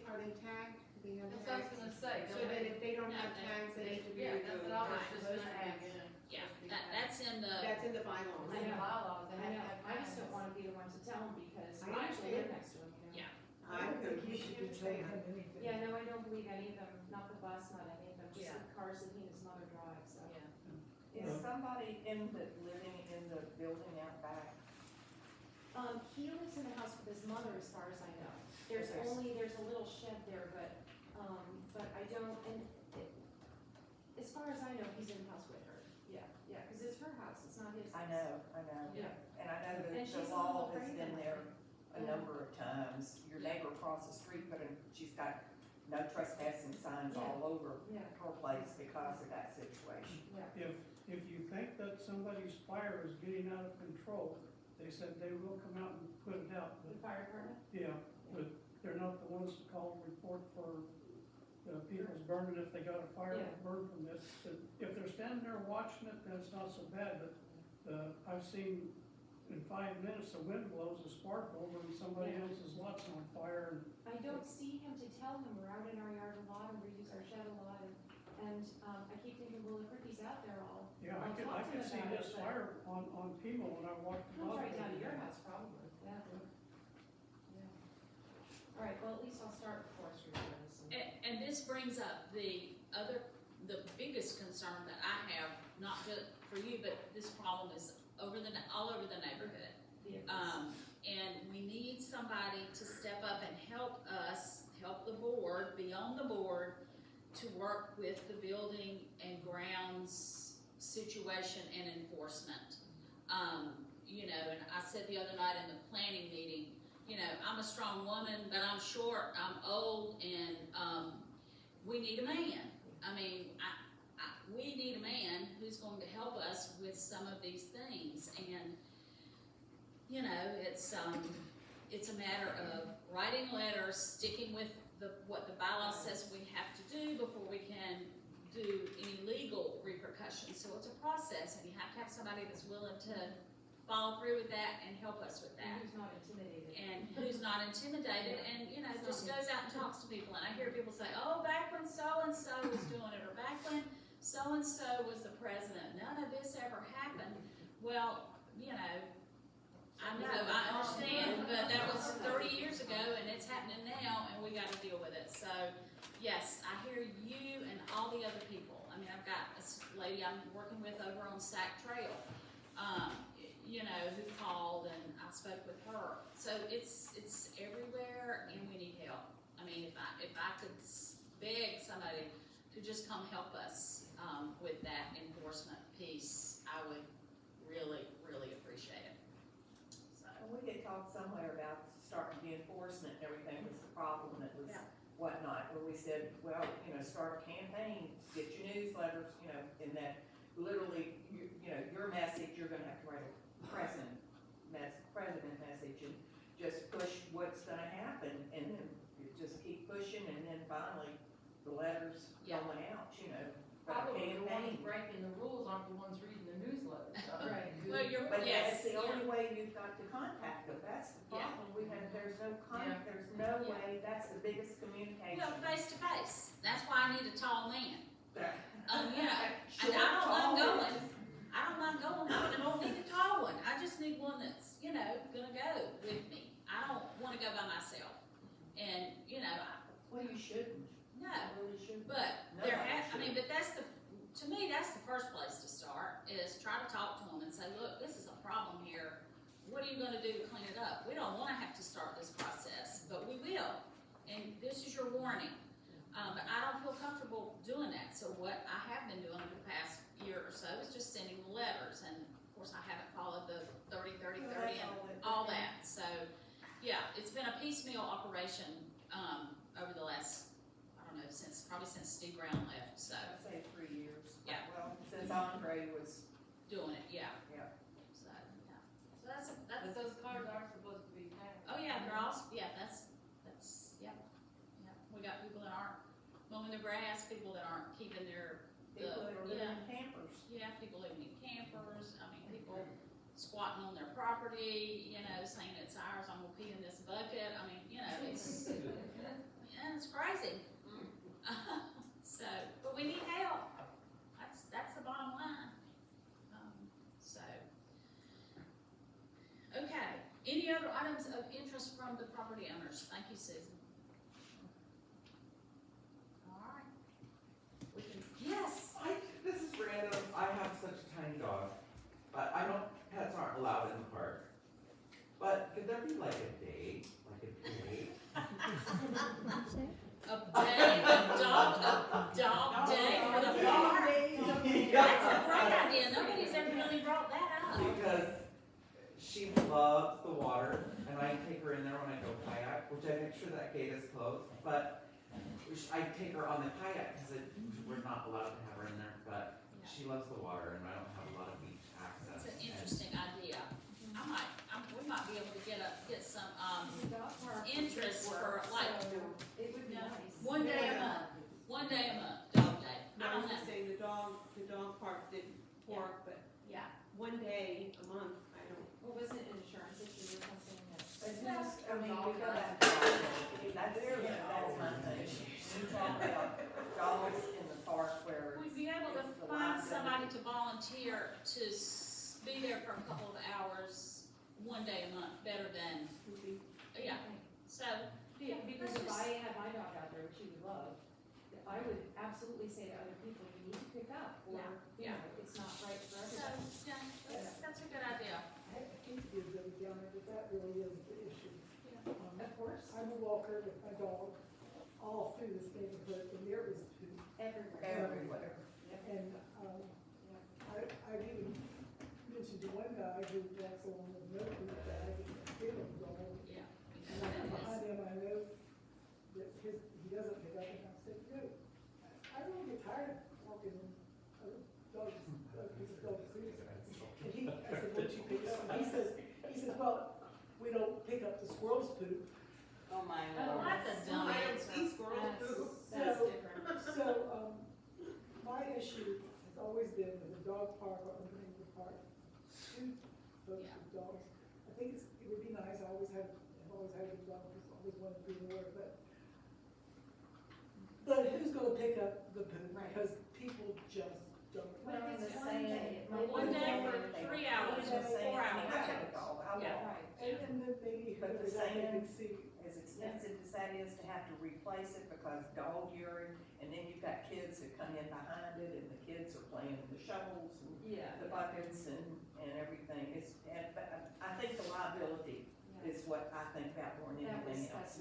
Are they tagged? Do they have That's what I was tags? gonna say. So that if they don't have tags, they need to be Yeah, removed. that's what I was They're just supposed gonna to ask. be- yeah, that's in the, That's in the bylaws. I know. bylaws, they I have to know, have I just don't tags. wanna be the one to tell him, because I I actually live understand. next to him, you know? Yeah. I don't think you should be telling him anything. Yeah, no, I don't believe any of them, not the bus, not any of them, just Yeah. the cars that he and his mother drive, so. yeah. Is somebody living in the building out back? He lives in the house with his mother, as far as I know. There's Okay. there's a little shed there, but I don't, and as far as I know, he's in the house with her. Yeah, yeah, because it's her house, it's not his. I house. know. Yeah. And I know And that she's the a law little has afraid been of there a Yeah. number of times. Your neighbor across the street she's got no trespassing signs all over Yeah, her place because of that situation. yeah. If you think that somebody's fire is getting out of control, they said they will come out and put it out, The but, fire department? yeah, but they're not the ones to call and report for the people's burning if they got a fire Yeah. burn permit. But if they're standing there watching it, then it's not so bad, but, I've seen in 5 minutes, the wind blows a spark over and somebody Yeah. else's lot's on fire, and I don't see him to tell him we're out in our yard a lot and we use our shed a lot, and I keep thinking, well, if Ricky's out there, yeah, I'll I talk to could him see about it, his but- fire on Pimo when I walked the comes dog. right down to over your there. house probably, yeah. Yeah. All right, well, at least I'll start with forestry service. And this brings up the biggest concern that I have, not just for you, but this problem is all over the neighborhood. And we need somebody to step up and help us, help the board, be on the board, to work with the building and grounds situation and enforcement. And I said the other night in the planning meeting, I'm a strong woman, but I'm short, I'm old, and, we need a man. I mean, we need a man who's going to help us with some of these things, and, it's a matter of writing letters, sticking with what the bylaw says we have to do before we can do any legal repercussions. So it's a process, and you have to have somebody that's willing to follow through with that and help us with And that. who's not intimidated. And who's not intimidated, and, just goes out and talks to people. And I hear people say, oh, back when so-and-so was doing it, or back when so-and-so was the president, none of this ever happened. Well, you know, I know, I understand, but that was 30 years ago and it's happening now and we gotta deal with it. So, yes, I hear you and all the other people. I mean, I've got this lady I'm working with over on Sack Trail, you know, who called and I spoke with her. So it's everywhere and we need help. I mean, if I could beg somebody to just come help us, with that enforcement piece, I would really, really appreciate it. So. And we had talked somewhere about starting the enforcement and everything was the problem, it was whatnot, where we said, well, you know, start a campaign, get your newsletters, you know, in that literally, you know, your message, you're gonna have to write a president message and just push what's gonna happen, and then you just keep pushing, and then finally, the letters going out, you know. Probably the ones breaking the rules aren't the ones reading the newsletter. Right. Well, But that's the only way you've got to contact them, that's the problem, there's no way, that's the biggest communication. Well, face to face, that's why I need a tall man. You know, Sure, and I don't tall mind man. going, I don't need a tall one, I just need one that's, you know, gonna go with me. I don't wanna go by myself, and, you know, Well, you shouldn't, no. you really shouldn't. But No, there I has, I mean, but to me, that's the first place to start, is try to talk to them and say, look, this is a problem here. What are you gonna do to clean it up? We don't wanna have to start this process, but we will. And this is your warning. But I don't feel comfortable doing that. So what I have been doing over the past year or so is just sending the letters. And of course, I haven't followed the 30, 30, 30 and all that. So, yeah, it's been a piecemeal operation, over the last, I don't know, probably since Steve Brown left, so. I'd say 3 years. Yeah. Well, since Andre was, Doing it, yeah. Yeah. So, yeah. So that's. But those cars aren't supposed to be passed. Oh, yeah, they're all, yeah, that's, yeah. We got people that aren't mowing their grass, people that aren't keeping their, people that are living in campers. yeah, people living in campers, I mean, people squatting on their property, you know, saying it's ours, I'm gonna pee in this bucket, I mean, you know, it's, yeah, it's crazy. So, but we need help, that's the bottom line. So, okay, any other items of interest from the property owners? Thank you, Susan. All right. We can, yes. This is random, I have such a tiny dog, but I don't, pets aren't allowed in the park. But could there be like a day, A dog day for the park? That's a great idea, nobody's ever really brought that up. Because she loves the water, and I take her in there when I go kayak, which I make sure that gate is closed, but I take her on the kayak, because we're not allowed to have her in there, but she loves the water, and I don't have a lot of beach access. That's an interesting idea. We might be able to get some, interest for like, It would be nice. one day a month, dog day. I I don't was know. gonna say, the dog park didn't pork, but Yeah. one day a month, I don't. What was it, insurance issue or something? But who's, I mean, we go back to that's my thing. You talk about dogs in the park where. We'd be able to it's the find liability. somebody to volunteer to be there for a couple of hours, one day a month, better than, yeah, so. Because if I had my dog out there, which she would love, I would absolutely say to other people, you need to pick up, or, you Yeah. know, it's not right for So, everybody. yeah, that's a good idea. I hate to be a Debbie Downer, but that really is the issue. Of course, I'm a walker with my dog all through this neighborhood, and there is poop everywhere. everywhere. And, I've even mentioned to one guy who walks along with no poop bag and a big old dog. Yeah. And I come behind him, I know that he doesn't pick up, and I said, no. I really get tired of walking in a dog's food. And I said, what'd you pick up? And he says, well, we don't pick up the squirrel's poop. Oh, my Oh, Lord. that's a dumb I don't answer. see squirrels poop. That's So- different. So, my issue has always been with a dog park or opening the park, shoot folks with dogs. I think it would be nice, I've always had a dog, just always wanted to be more, but who's gonna pick up the poop? Right. Because people just don't. Well, in the It's same, one day. One day for 3 hours. was just saying, I mean, I have a dog, I Yeah. walk. And then maybe But the whoever that they sand- can see. As expensive as that is to have to replace it because dog urine, and then you've got kids that come in behind it, and the kids are playing with the shovels and Yeah. the buckets and everything. But I think the liability is what I think about more than anything else.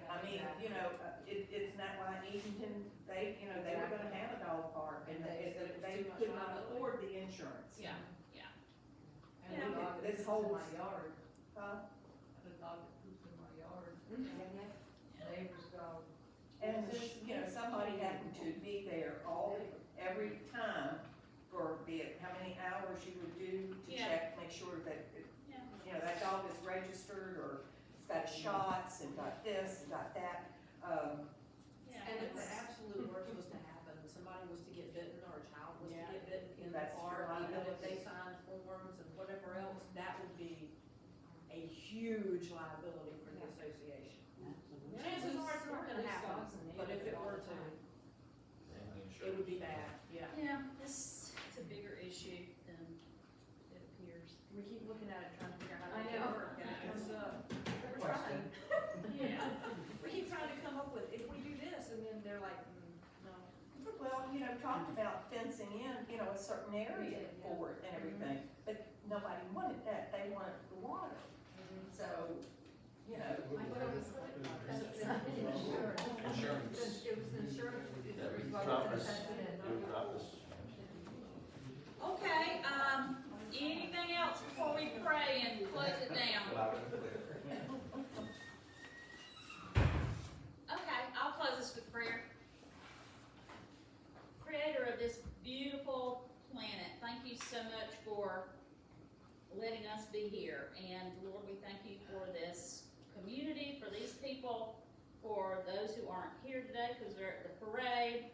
I mean, you know, it's not like Eatonton, they were gonna have a dog park, and they could not afford the insurance. Yeah. And Yeah. the dog that This poops in whole- my yard, Huh? the dog that poops in my yard, neighbor's dog. And, you know, somebody having to be there every time for how many hours you would do to Yeah. check, make sure that, Yeah. you know, that dog is registered, or it's got shots, and got this, and got that. Yeah. And if the absolute worst was to happen, somebody was to get bitten, or a child was to Yeah. get bitten in the That's park, true. even if they signed forms and whatever else, that would be a huge liability for the association. Chances are it's not gonna happen, but if it were to, it would be bad, yeah. Yeah, it's a bigger issue than it appears. We keep looking at it, trying to figure out how I to make it know. work, and it comes up. We're Question. trying. Yeah. We keep trying to come up with, if we do this, and then they're like, no. Well, you know, talked about fencing in, you know, a certain area for it and everything, but nobody wanted that, they wanted the water. So, you know, Insurance. It was insurance. Yeah, we drop us, you drop us. Okay, anything else before we pray and close it down? Loud and clear. Okay, I'll close this with prayer. Creator of this beautiful planet, thank you so much for letting us be here. And Lord, we thank you for this community, for these people, for those who aren't here today because they're at the parade.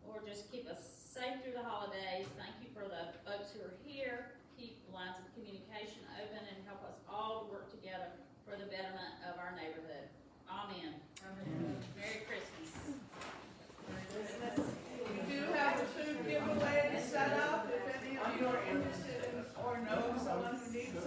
Lord, just keep us safe through the holidays. Thank you for the folks